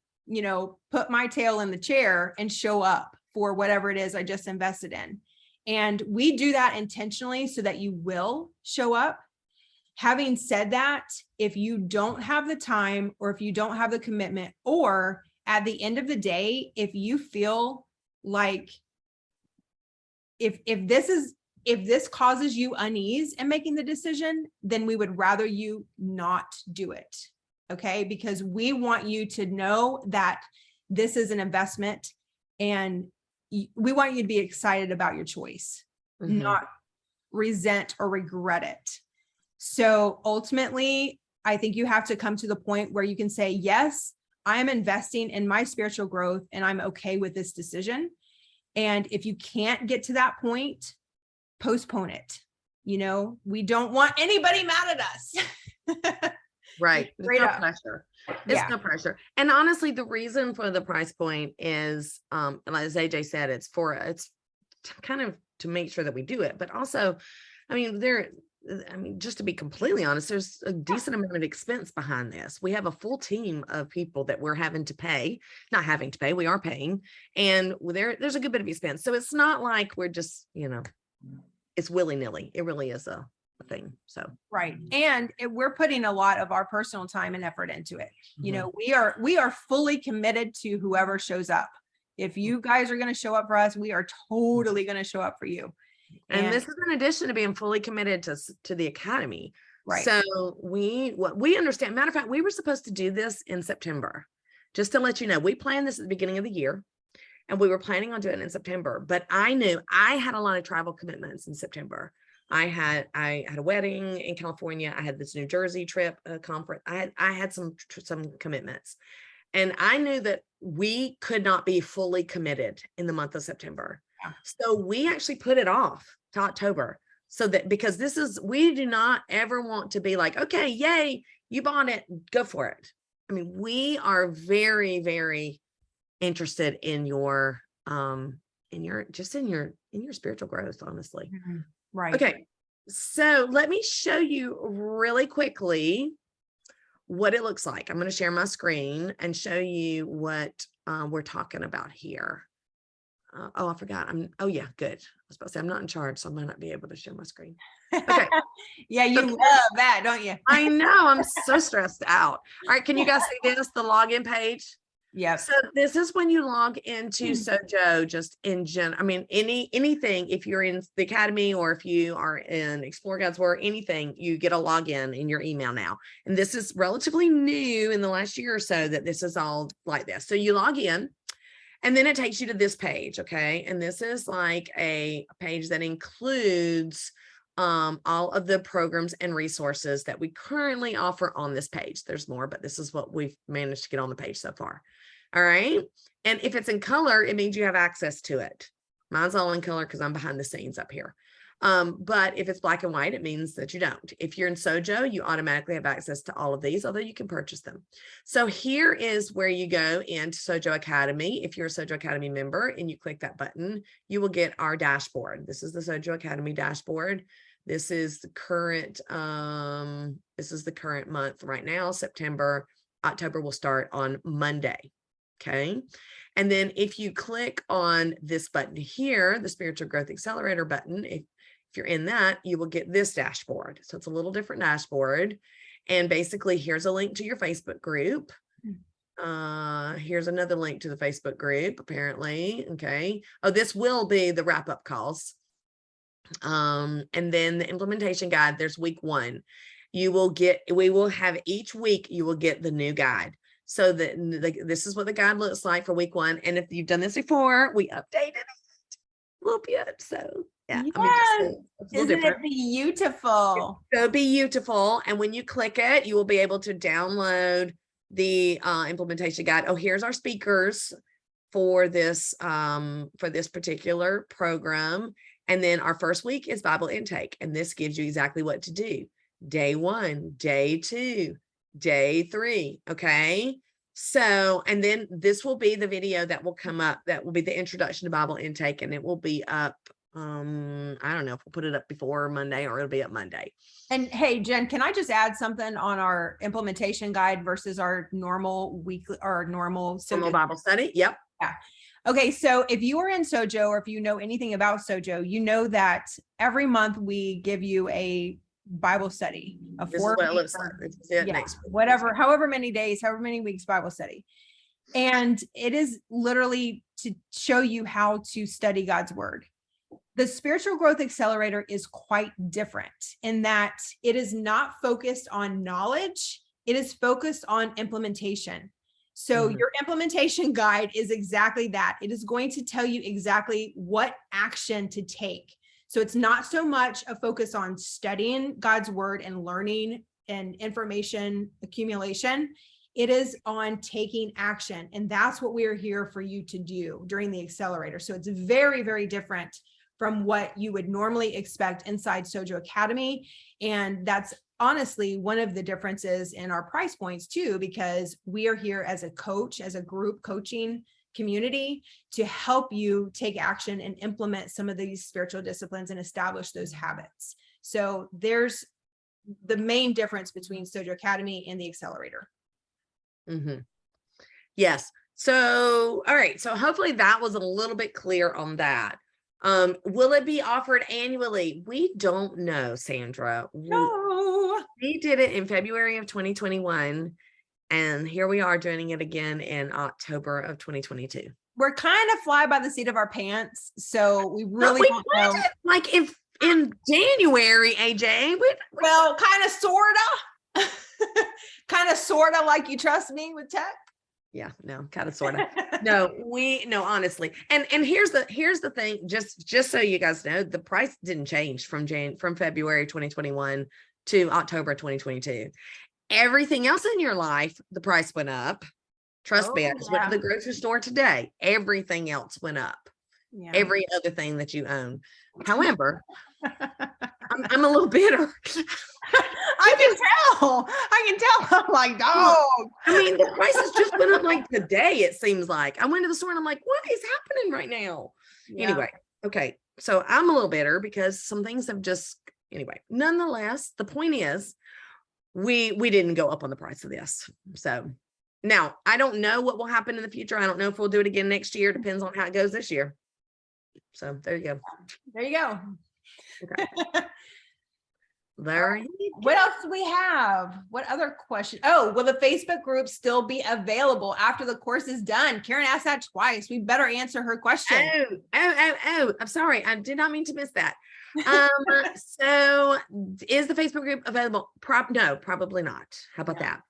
put my tail in the chair and show up for whatever it is I just invested in. And we do that intentionally so that you will show up. Having said that, if you don't have the time, or if you don't have the commitment, or at the end of the day, if you feel like if this causes you unease in making the decision, then we would rather you not do it. Okay. Because we want you to know that this is an investment, and we want you to be excited about your choice, not resent or regret it. So ultimately, I think you have to come to the point where you can say, yes, I am investing in my spiritual growth and I'm okay with this decision. And if you can't get to that point, postpone it. We don't want anybody mad at us. Right. There's no pressure. It's no pressure. And honestly, the reason for the price point is, as AJ said, it's kind of to make sure that we do it. But also, I mean, I mean, just to be completely honest, there's a decent amount of expense behind this. We have a full team of people that we're having to pay, not having to pay, we are paying, and there's a good bit of expense. So it's not like we're just, it's willy-nilly. It really is a thing. So right. And we're putting a lot of our personal time and effort into it. We are fully committed to whoever shows up. If you guys are going to show up for us, we are totally going to show up for you. And this is in addition to being fully committed to the academy. Right. So what we understand, matter of fact, we were supposed to do this in September, just to let you know. We planned this at the beginning of the year, and we were planning on doing it in September, but I knew I had a lot of travel commitments in September. I had a wedding in California. I had this New Jersey trip, conference. I had some commitments, and I knew that we could not be fully committed in the month of September. Yeah. So we actually put it off to October, so that, because we do not ever want to be like, okay, yay, you bought it, go for it. I mean, we are very, very interested in your spiritual growth, honestly. Mm-hmm. Right. Okay. So let me show you really quickly what it looks like. I'm going to share my screen and show you what we're talking about here. I forgot. Oh yeah, good. I was about to say I'm not in charge, so I might not be able to share my screen. Okay. Yeah, you love that, don't you? I know. I'm so stressed out. All right. Can you guys see this? The login page? Yeah. So this is when you log into Sojo, just in general. I mean, anything, if you're in the academy or if you are in Explore God's Word, anything, you get a login in your email now. And this is relatively new in the last year or so that this is all like this. So you log in, and then it takes you to this page. Okay. And this is like a page that includes all of the programs and resources that we currently offer on this page. There's more, but this is what we've managed to get on the page so far. All right. And if it's in color, it means you have access to it. Mine's all in color because I'm behind the scenes up here. But if it's black and white, it means that you don't. If you're in Sojo, you automatically have access to all of these, although you can purchase them. So here is where you go into Sojo Academy. If you're a Sojo Academy member and you click that button, you will get our dashboard. This is the Sojo Academy dashboard. This is the current month right now, September. October will start on Monday. Okay. And then if you click on this button here, the Spiritual Growth Accelerator button, if you're in that, you will get this dashboard. So it's a little different dashboard. And basically, here's a link to your Facebook group. Here's another link to the Facebook group, apparently. Okay. Oh, this will be the wrap-up calls. And then the implementation guide, there's week 1. We will have each week, you will get the new guide. So that this is what the guide looks like for week 1. And if you've done this before, we updated it a little bit. So yeah, yes. I mean, it's a little Isn't different. it beautiful? So beautiful. And when you click it, you will be able to download the implementation guide. Oh, here's our speakers for this particular program. And then our first week is Bible intake. And this gives you exactly what to do. Day 1, day 2, day 3. Okay. So, and then this will be the video that will come up. That will be the introduction to Bible intake. And it will be up. I don't know if we'll put it up before Monday or it'll be up Monday. And hey, Jen, can I just add something on our implementation guide versus our normal weekly or normal Bible study? Yep. Yeah. Okay. So if you are in Sojo or if you know anything about Sojo, you know that every month we give you a Bible study, This is what it looks like. However many days, however many weeks Bible study. And it is literally to show you how to study God's word. The Spiritual Growth Accelerator is quite different in that it is not focused on knowledge. It is focused on implementation. So your implementation guide is exactly that. It is going to tell you exactly what action to take. So it's not so much a focus on studying God's word and learning and information accumulation. It is on taking action. And that's what we are here for you to do during the accelerator. So it's very, very different from what you would normally expect inside Sojo Academy. And that's honestly one of the differences in our price points too, because we are here as a coach, as a group coaching community to help you take action and implement some of these spiritual disciplines and establish those habits. So there's the main difference between Sojo Academy and the Accelerator. Mm-hmm. Yes. So, all right. So hopefully that was a little bit clear on that. Will it be offered annually? We don't know, Sandra. No. We did it in February of 2021, and here we are doing it again in October of 2022. We're kind of fly by the seat of our pants, so we really don't know. Like if in January, AJ. Well, kind of sorta like you trust me with tech. Yeah, no, kind of sort of. No, honestly. And here's the thing, just so you guys know, the price didn't change from February 2021 to October 2022. Everything else in your life, the price went up. Trust me, I just went to the grocery store today. Everything else went up. Yeah. Every other thing that you own. However, I'm a little bitter. I can tell. I'm like, dog. I mean, the prices just went up like today, it seems like. I went to the store and I'm like, what is happening right now? Yeah. Anyway, okay. So I'm a little bitter because some things have just, anyway, nonetheless, the point is we didn't go up on the price of this. So now I don't know what will happen in the future. I don't know if we'll do it again next year. Depends on how it goes this year. So there you go. There you go. Okay. What else do we have? What other question? Oh, will the Facebook group still be available after the course is done? Karen asked that twice. We better answer her question. Oh, I'm sorry. I did not mean to miss that. So is the Facebook group available? No, probably not. How about that?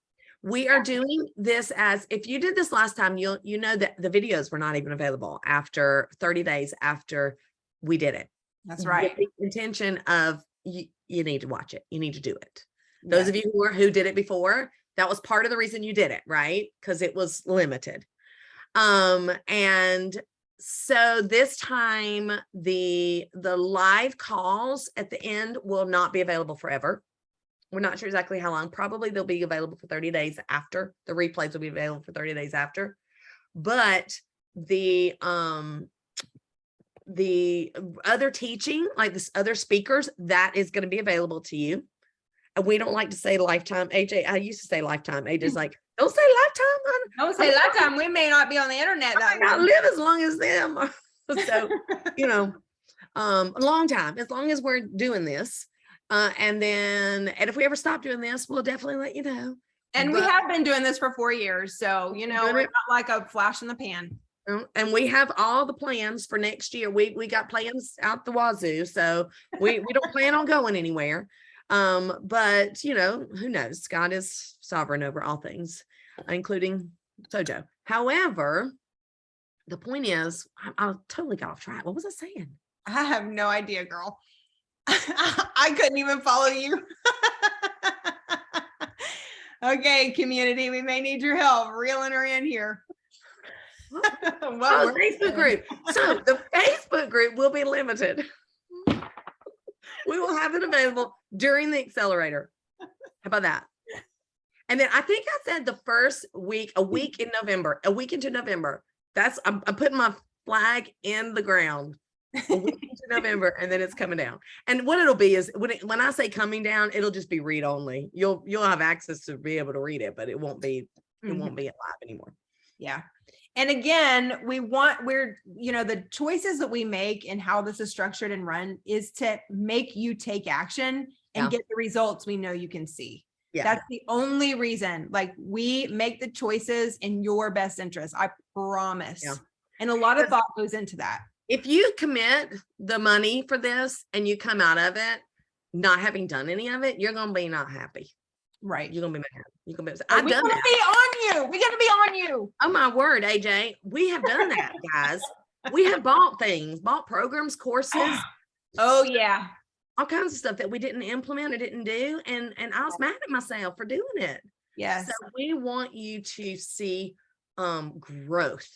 We are doing this as, if you did this last time, you know that the videos were not even available after 30 days after we did it. That's right. With the intention of you need to watch it. You need to do it. Those of you who did it before, that was part of the reason you did it, right? Because it was limited. And so this time the live calls at the end will not be available forever. We're not sure exactly how long. Probably they'll be available for 30 days after. The replays will be available for 30 days after. But the other teaching, like this other speakers, that is going to be available to you. And we don't like to say lifetime. AJ, I used to say lifetime. AJ's like, don't say lifetime. Don't say lifetime. We may not be on the internet. I might not live as long as them. So, a long time, as long as we're doing this. And if we ever stop doing this, we'll definitely let you know. And we have been doing this for 4 years. So, we're not like a flash in the pan. And we have all the plans for next year. We got plans out the wazoo. So we don't plan on going anywhere. But who knows? God is sovereign over all things, including Sojo. However, the point is, I totally got off track. What was I saying? I have no idea, girl. I couldn't even follow you. Okay, community, we may need your help reeling her in here. Facebook group. So the Facebook group will be limited. We will have it available during the Accelerator. How about that? And then I think I said the first week, a week into November. I'm putting my flag in the ground. A week into November, and then it's coming down. And what it'll be is when I say coming down, it'll just be read only. You'll have access to be able to read it, but it won't be live anymore. Yeah. And again, the choices that we make and how this is structured and run is to make you take action and get the results we know you can see. Yeah. That's the only reason. Like, we make the choices in your best interest. I promise. Yeah. And a lot of thought goes into that. If you commit the money for this and you come out of it not having done any of it, you're going to be not happy. Right. You're going to be mad. You're going to be, I've done that. Be on you. We got to be on you. Oh my word, AJ. We have done that, guys. We have bought programs, courses. Oh yeah. All kinds of stuff that we didn't implement or didn't do. And I was mad at myself for doing it. Yes. So we want you to see growth.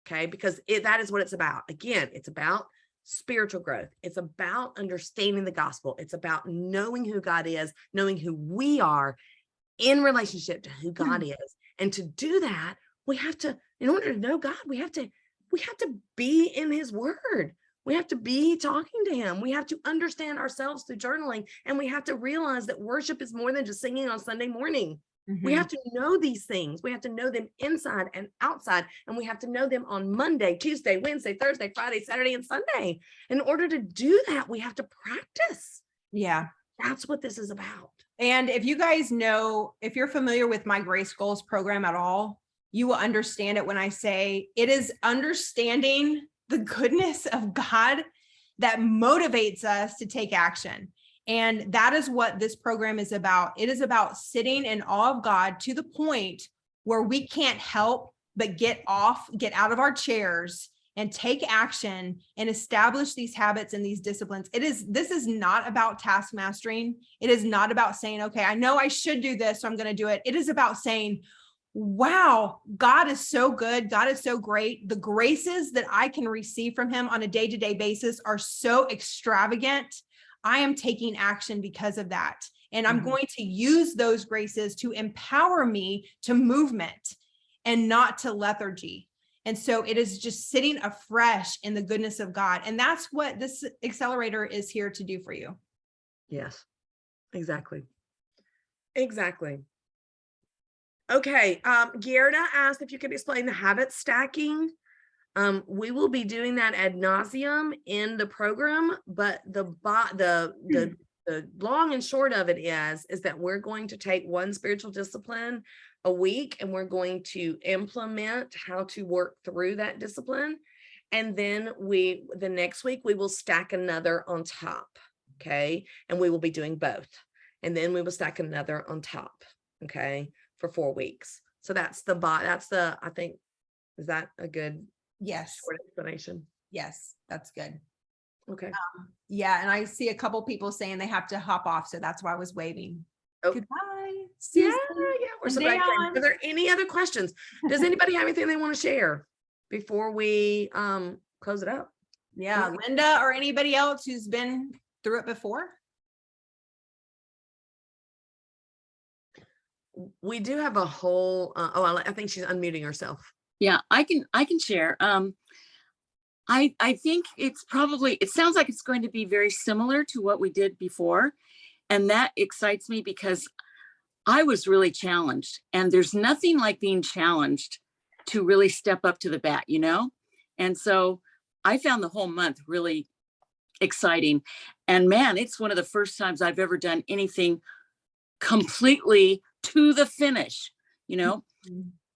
Okay. Because that is what it's about. Again, it's about spiritual growth. It's about understanding the gospel. It's about knowing who God is, knowing who we are in relationship to who God is. And to do that, we have to, in order to know God, we have to be in his word. We have to be talking to him. We have to understand ourselves through journaling. And we have to realize that worship is more than just singing on Sunday morning. We have to know these things. We have to know them inside and outside. And we have to know them on Monday, Tuesday, Wednesday, Thursday, Friday, Saturday, and Sunday. In order to do that, we have to practice. Yeah. That's what this is about. And if you guys know, if you're familiar with my Grace Goals program at all, you will understand it when I say it is understanding the goodness of God that motivates us to take action. And that is what this program is about. It is about sitting in awe of God to the point where we can't help but get out of our chairs and take action and establish these habits and these disciplines. This is not about task mastering. It is not about saying, okay, I know I should do this, so I'm going to do it. It is about saying, wow, God is so good. God is so great. The graces that I can receive from him on a day-to-day basis are so extravagant. I am taking action because of that. And I'm going to use those graces to empower me to movement and not to lethargy. And so it is just sitting afresh in the goodness of God. And that's what this accelerator is here to do for you. Yes, exactly. Exactly. Okay. Gerda asked if you could explain the habit stacking. We will be doing that ad nauseum in the program, but the long and short of it is that we're going to take one spiritual discipline a week, and we're going to implement how to work through that discipline. And then the next week, we will stack another on top. Okay. And we will be doing both. And then we will stack another on top. Okay. For 4 weeks. So that's I think, is that a good short explanation? Yes, that's good. Okay. Yeah. And I see a couple people saying they have to hop off. So that's why I was waving. Oh. Goodbye. Yeah, we're so glad. Are there any other questions? Does anybody have anything they want to share before we close it up? Yeah, Linda or anybody else who's been through it before? We do have a whole I think she's unmuting herself. Yeah, I can share. I think it sounds like it's going to be very similar to what we did before. And that excites me because I was really challenged, and there's nothing like being challenged to really step up to the bat, you know? And so I found the whole month really exciting. And man, it's one of the first times I've ever done anything completely to the finish, you know?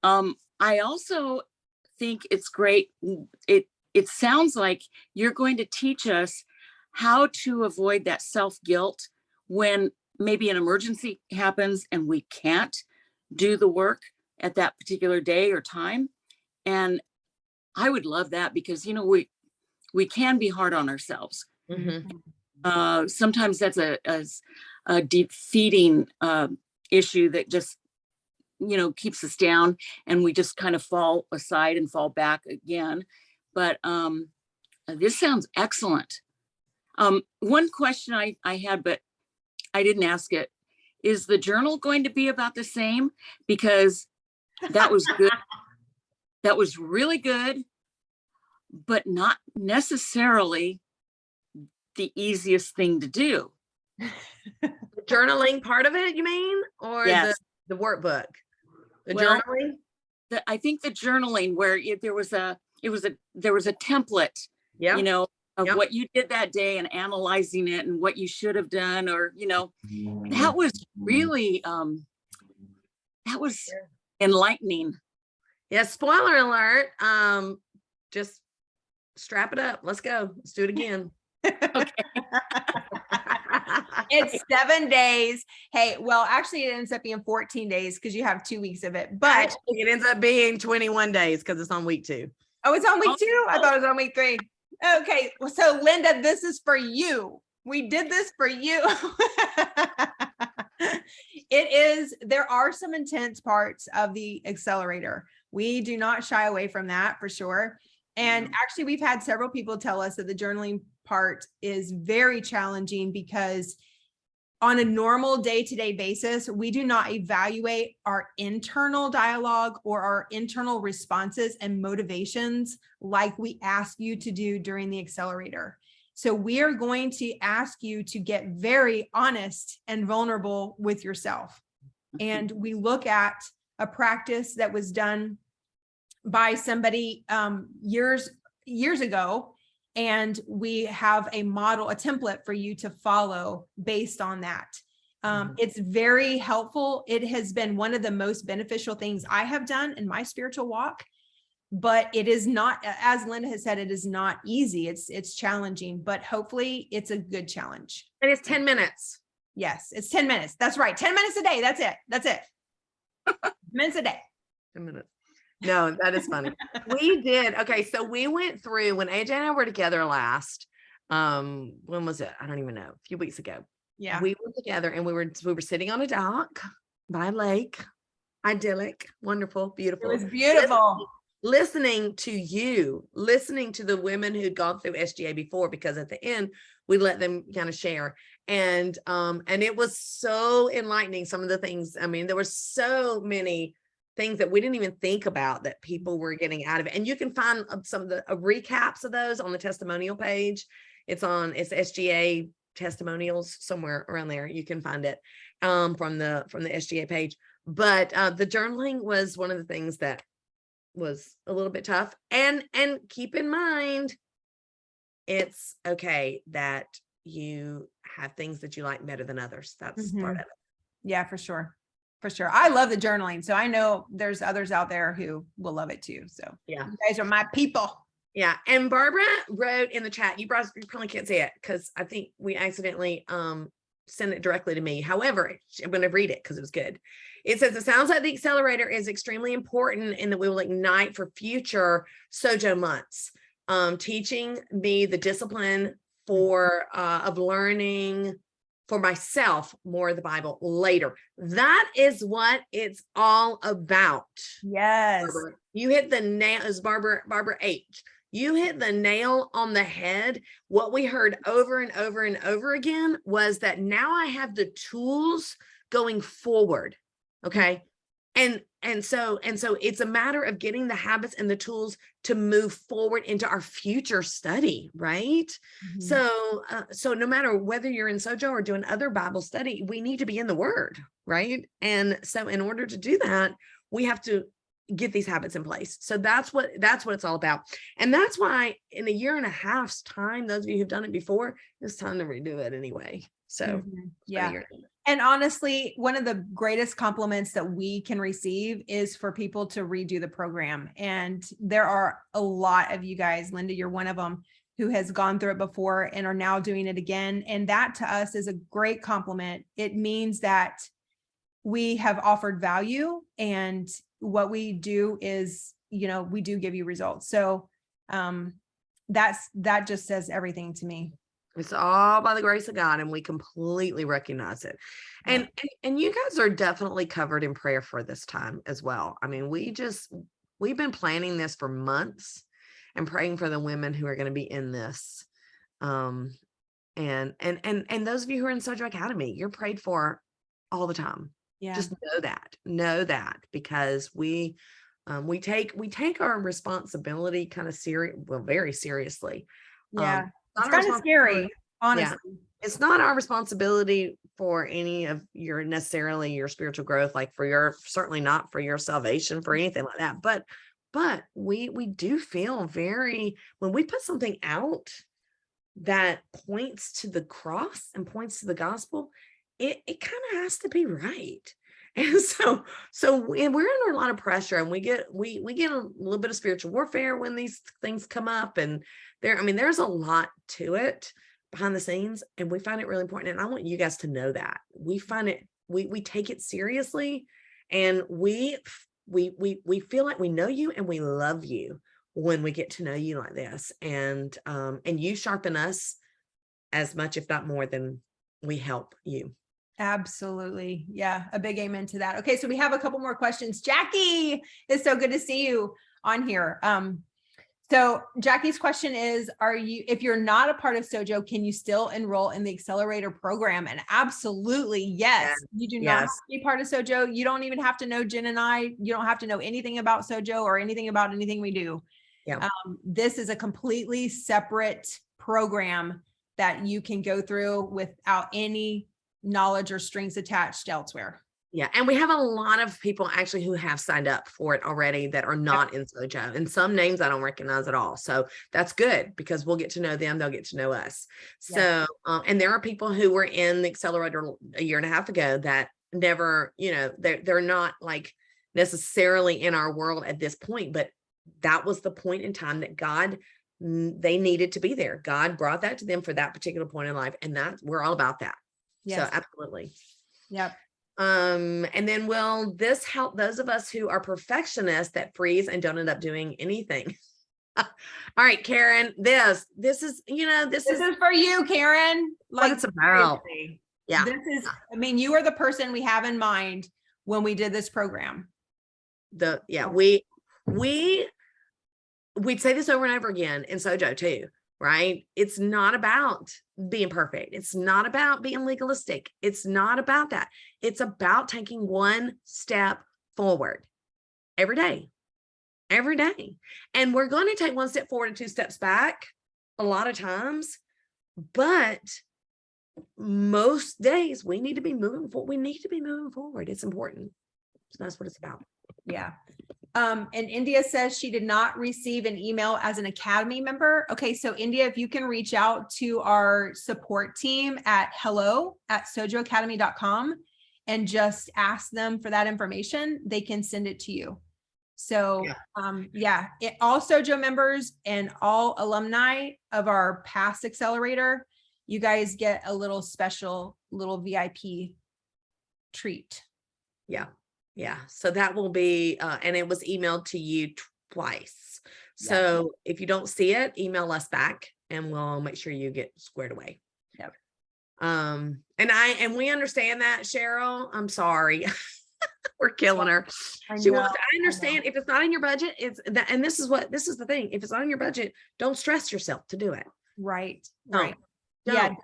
I also think it's great. It sounds like you're going to teach us how to avoid that self-guilt when maybe an emergency happens and we can't do the work at that particular day or time. And I would love that because, you know, we can be hard on ourselves. Sometimes that's a defeating issue that just, you know, keeps us down, and we just kind of fall aside and fall back again. But this sounds excellent. One question I had, but I didn't ask it. Is the journal going to be about the same? Because that was good. That was really good, but not necessarily the easiest thing to do. The journaling part of it, you mean? Or yes. the workbook? The journaling? I think the journaling where there was a template, you know, of what you did that day and analyzing it and what you should have done, or, you know, that was really, that was enlightening. Yeah. Spoiler alert. Just strap it up. Let's go. Let's do it again. Okay. It's 7 days. Hey, well, actually it ends up being 14 days because you have 2 weeks of it, but actually, it ends up being 21 days because it's on week 2. Oh, it's on week 2? I thought it was on week 3. Okay. Well, so Linda, this is for you. We did this for you. There are some intense parts of the accelerator. We do not shy away from that for sure. And actually, we've had several people tell us that the journaling part is very challenging because on a normal day-to-day basis, we do not evaluate our internal dialogue or our internal responses and motivations like we ask you to do during the accelerator. So we are going to ask you to get very honest and vulnerable with yourself. And we look at a practice that was done by somebody years ago, and we have a model, a template for you to follow based on that. It's very helpful. It has been one of the most beneficial things I have done in my spiritual walk, but it is not, as Linda has said, it is not easy. It's challenging, but hopefully it's a good challenge. And it's 10 minutes. Yes, it's 10 minutes. That's right. 10 minutes a day. That's it. That's it. Minutes a day. 10 minutes. No, that is funny. We did. Okay. So we went through when AJ and I were together last, when was it? I don't even know. A few weeks ago. Yeah. We were together and we were sitting on a dock by a lake, idyllic, wonderful, beautiful. It was beautiful. Listening to you, listening to the women who'd gone through SGA before, because at the end we let them kind of share. And it was so enlightening. Some of the things, I mean, there were so many things that we didn't even think about that people were getting out of it. And you can find some of the recaps of those on the testimonial page. It's SGA testimonials somewhere around there. You can find it from the SGA page. But the journaling was one of the things that was a little bit tough. And keep in mind, it's okay that you have things that you like better than others. That's part of it. Yeah, for sure. For sure. I love the journaling. So I know there's others out there who will love it too. So yeah, you guys are my people. Yeah. And Barbara wrote in the chat, you probably can't see it because I think we accidentally sent it directly to me. However, I'm going to read it because it was good. It says, it sounds like the accelerator is extremely important and that we will ignite for future Sojo months, teaching me the discipline of learning for myself more of the Bible later. That is what it's all about. Yes. Barbara. You hit the nail, as Barbara H. You hit the nail on the head. What we heard over and over and over again was that now I have the tools going forward. Okay. And so it's a matter of getting the habits and the tools to move forward into our future study, right? So no matter whether you're in Sojo or doing other Bible study, we need to be in the Word, right? And so in order to do that, we have to get these habits in place. So that's what it's all about. And that's why in a year and a half's time, those of you who've done it before, it's time to redo it anyway. So yeah. And honestly, one of the greatest compliments that we can receive is for people to redo the program. And there are a lot of you guys, Linda, you're one of them, who has gone through it before and are now doing it again. And that to us is a great compliment. It means that we have offered value, and what we do is, we do give you results. So that just says everything to me. It's all by the grace of God, and we completely recognize it. And you guys are definitely covered in prayer for this time as well. I mean, we've been planning this for months and praying for the women who are going to be in this. And those of you who are in Sojo Academy, you're prayed for all the time. Yeah. Just know that because we take our responsibility kind of very seriously. Yeah. It's kind of scary, honestly. Yeah. It's not our responsibility for any of your spiritual growth, like certainly not for your salvation, for anything like that. But we do feel when we put something out that points to the cross and points to the gospel, it kind of has to be right. And so we're under a lot of pressure, and we get a little bit of spiritual warfare when these things come up, and there's a lot to it behind the scenes, and we find it really important. And I want you guys to know that we take it seriously, and we feel like we know you and we love you when we get to know you like this, and you sharpen us as much, if not more, than we help you. Absolutely. Yeah. A big amen to that. Okay. So we have a couple more questions. Jackie, it's so good to see you on here. So Jackie's question is, if you're not a part of Sojo, can you still enroll in the Accelerator program? And absolutely, yes. You do not have to be part of Sojo. You don't even have to know Jen and I. You don't have to know anything about Sojo or anything about anything we do. Yeah. This is a completely separate program that you can go through without any knowledge or strings attached elsewhere. Yeah. And we have a lot of people actually who have signed up for it already that are not in Sojo, and some names I don't recognize at all. So that's good because we'll get to know them. They'll get to know us. So, and there are people who were in the Accelerator a year and a half ago that never, they're not like necessarily in our world at this point, but that was the point in time that they needed to be there. God brought that to them for that particular point in life. And we're all about that. Yes. So absolutely. Yep. And then will this help those of us who are perfectionists that freeze and don't end up doing anything? All right, Karen, this is for you, Karen. What it's about. Yeah. You are the person we have in mind when we did this program. We'd say this over and over again in Sojo too, right? It's not about being perfect. It's not about being legalistic. It's not about that. It's about taking one step forward every day. And we're going to take one step forward and two steps back a lot of times, but most days we need to be moving forward. We need to be moving forward. It's important. So that's what it's about. Yeah. And India says she did not receive an email as an Academy member. Okay. So India, if you can reach out to our support team at hello@sojoacademy.com and just ask them for that information, they can send it to you. So, all Sojo members and all alumni of our past Accelerator, you guys get a little special VIP treat. Yeah. Yeah. So that will be, and it was emailed to you twice. So if you don't see it, email us back and we'll make sure you get squared away. Yep. And we understand that, Cheryl. I'm sorry. We're killing her. I understand if it's not in your budget, and this is the thing. If it's not in your budget, don't stress yourself to do it. Right. Right. Don't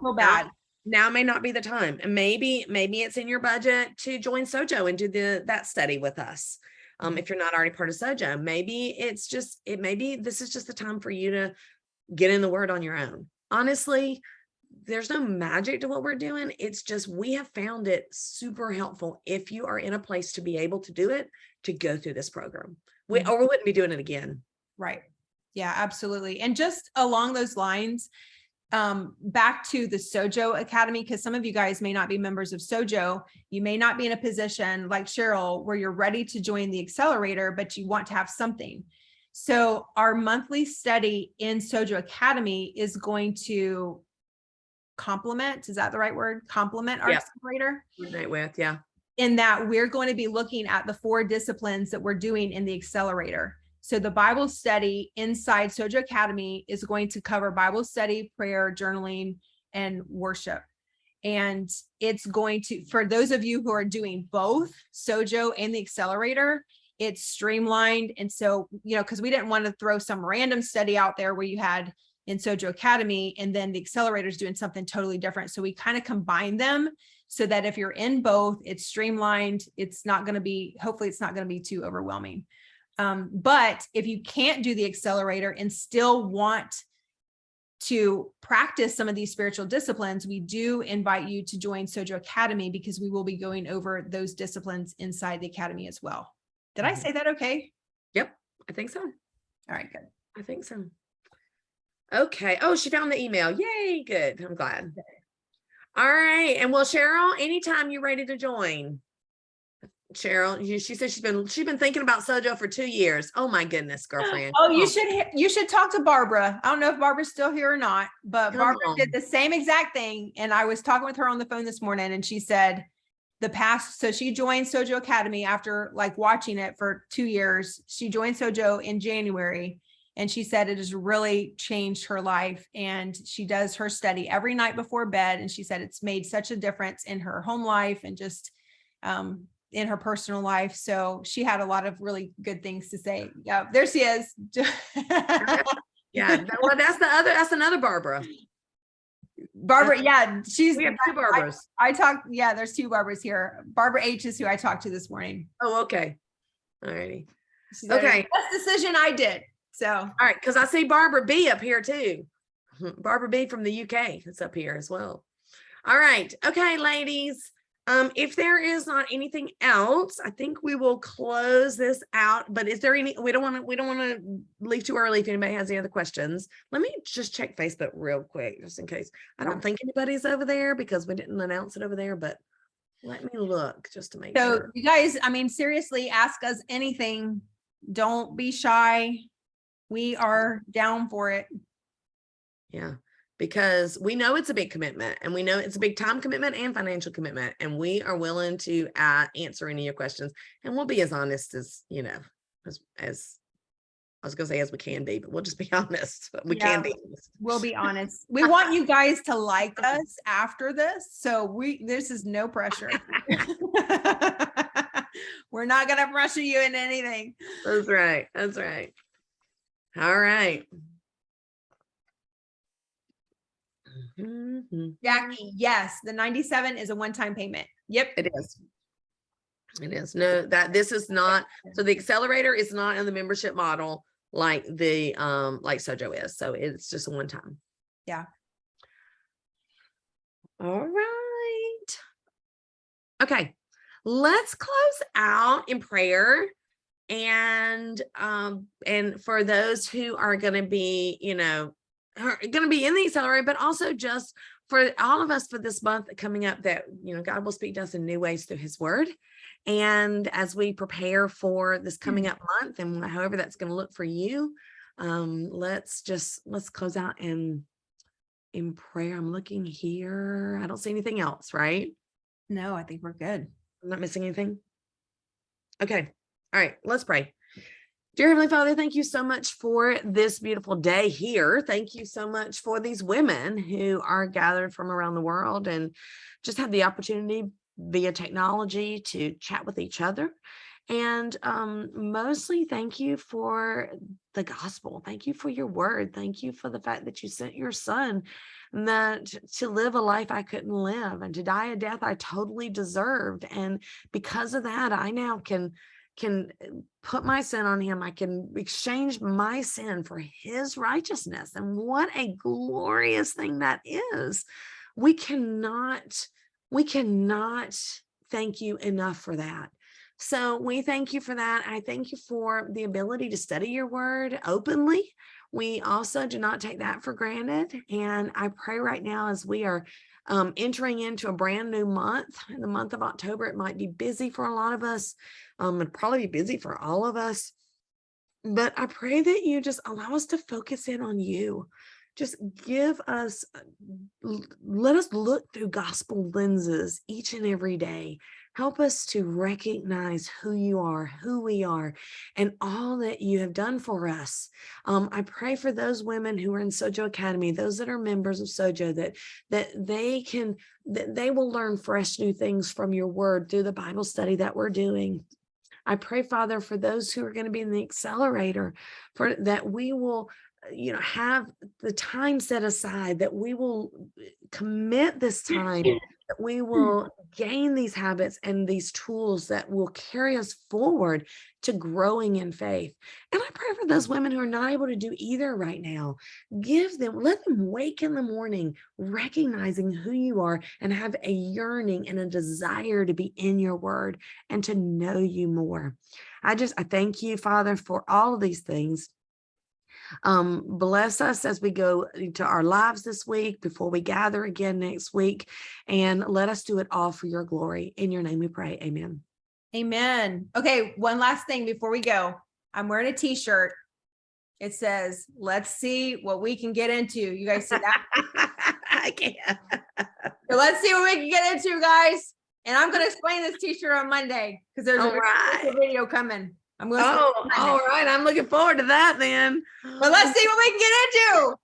feel bad. Now may not be the time, and maybe it's in your budget to join Sojo and do that study with us. If you're not already part of Sojo, maybe this is just the time for you to get in the word on your own. Honestly, there's no magic to what we're doing. It's just, we have found it super helpful if you are in a place to be able to do it, to go through this program. We wouldn't be doing it again. Right. Yeah, absolutely. And just along those lines, back to the Sojo Academy, because some of you guys may not be members of Sojo. You may not be in a position like Cheryl where you're ready to join the Accelerator, but you want to have something. So our monthly study in Sojo Academy is going to complement, is that the right word? Complement our Accelerator? Right with, yeah. In that we're going to be looking at the 4 disciplines that we're doing in the Accelerator. So the Bible study inside Sojo Academy is going to cover Bible study, prayer, journaling, and worship. And it's going to, for those of you who are doing both Sojo and the Accelerator, it's streamlined. And so, because we didn't want to throw some random study out there where you had in Sojo Academy and then the Accelerator is doing something totally different. So we kind of combine them so that if you're in both, it's streamlined. It's not going to be, hopefully it's not going to be too overwhelming. But if you can't do the Accelerator and still want to practice some of these spiritual disciplines, we do invite you to join Sojo Academy because we will be going over those disciplines inside the Academy as well. Did I say that okay? Yep, I think so. All right, good. I think so. Okay. Oh, she found the email. Yay, good. I'm glad. All right. And well, Cheryl, anytime you're ready to join. Cheryl, she said she's been thinking about Sojo for 2 years. Oh my goodness, girlfriend. Oh, you should talk to Barbara. I don't know if Barbara's still here or not, but Barbara did the same exact thing. And I was talking with her on the phone this morning, and she said so she joined Sojo Academy after like watching it for 2 years. She joined Sojo in January, and she said it has really changed her life. And she does her study every night before bed. And she said it's made such a difference in her home life and just in her personal life. So she had a lot of really good things to say. Yeah, there she is. Yeah, well, that's another Barbara. Barbara, yeah, We have two Barbaras. I talked, yeah, there's two Barbaras here. Barbara H is who I talked to this morning. Oh, okay. All righty. She's like, Okay. best decision I did. So, All right, because I see Barbara B up here too. Barbara B from the UK is up here as well. All right. Okay, ladies. If there is not anything else, I think we will close this out. But is there any, we don't want to leave too early if anybody has any other questions. Let me just check Facebook real quick, just in case. I don't think anybody's over there because we didn't announce it over there, but let me look just to make sure. you guys, I mean, seriously, ask us anything. Don't be shy. We are down for it. Yeah, because we know it's a big commitment and we know it's a big time commitment and financial commitment. And we are willing to answer any of your questions, and we'll be as honest as, you know, as I was going to say as we can be, but we'll just be honest. We can be honest. We'll be honest. We want you guys to like us after this. So this is no pressure. We're not going to pressure you into anything. That's right. That's right. All right. Jackie, yes, the 97 is a one-time payment. Yep. It is. It is. No, this is not. So the Accelerator is not in the membership model like the like Sojo is. So it's just a one time. Yeah. All right. Okay. Let's close out in prayer. And for those who are going to be, you know, are going to be in the Accelerator, but also just for all of us for this month coming up, that, you know, God will speak to us in new ways through his word. And as we prepare for this coming up month, and however that's going to look for you, let's close out in prayer. I'm looking here. I don't see anything else, right? No, I think we're good. I'm not missing anything. Okay. All right, let's pray. Dear Heavenly Father, thank you so much for this beautiful day here. Thank you so much for these women who are gathered from around the world and just had the opportunity via technology to chat with each other. And mostly thank you for the gospel. Thank you for your word. Thank you for the fact that you sent your son that to live a life I couldn't live and to die a death I totally deserved. And because of that, I now can put my sin on him. I can exchange my sin for his righteousness. And what a glorious thing that is. We cannot thank you enough for that. So we thank you for that. I thank you for the ability to study your word openly. We also do not take that for granted. And I pray right now as we are entering into a brand new month, in the month of October, it might be busy for a lot of us. It'd probably be busy for all of us. But I pray that you just allow us to focus in on you. Just give us, let us look through gospel lenses each and every day. Help us to recognize who you are, who we are, and all that you have done for us. I pray for those women who are in Sojo Academy, those that are members of Sojo, that they will learn fresh new things from your word through the Bible study that we're doing. I pray, Father, for those who are going to be in the Accelerator, for that we will, you know, have the time set aside, that we will commit this time, that we will gain these habits and these tools that will carry us forward to growing in faith. And I pray for those women who are not able to do either right now. Let them wake in the morning recognizing who you are and have a yearning and a desire to be in your word and to know you more. I thank you, Father, for all of these things. Bless us as we go into our lives this week before we gather again next week, and let us do it all for your glory. In your name we pray. Amen. Amen. Okay. One last thing before we go. I'm wearing a t-shirt. It says, let's see what we can get into. You guys see that? I can't. So let's see what we can get into, guys. And I'm going to explain this t-shirt on Monday because there's a video coming. I'm going to. Oh, all right. I'm looking forward to that then. But let's see what we can get into.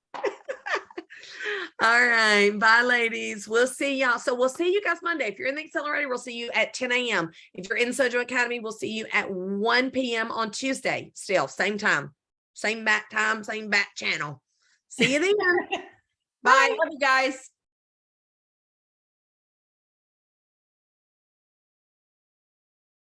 All right. Bye, ladies. We'll see y'all. So we'll see you guys Monday. If you're in the Accelerator, we'll see you at 10 a.m. If you're in Sojo Academy, we'll see you at 1 p.m. on Tuesday. Still, same time, same back time, same back channel. See you then. Bye. Love you guys.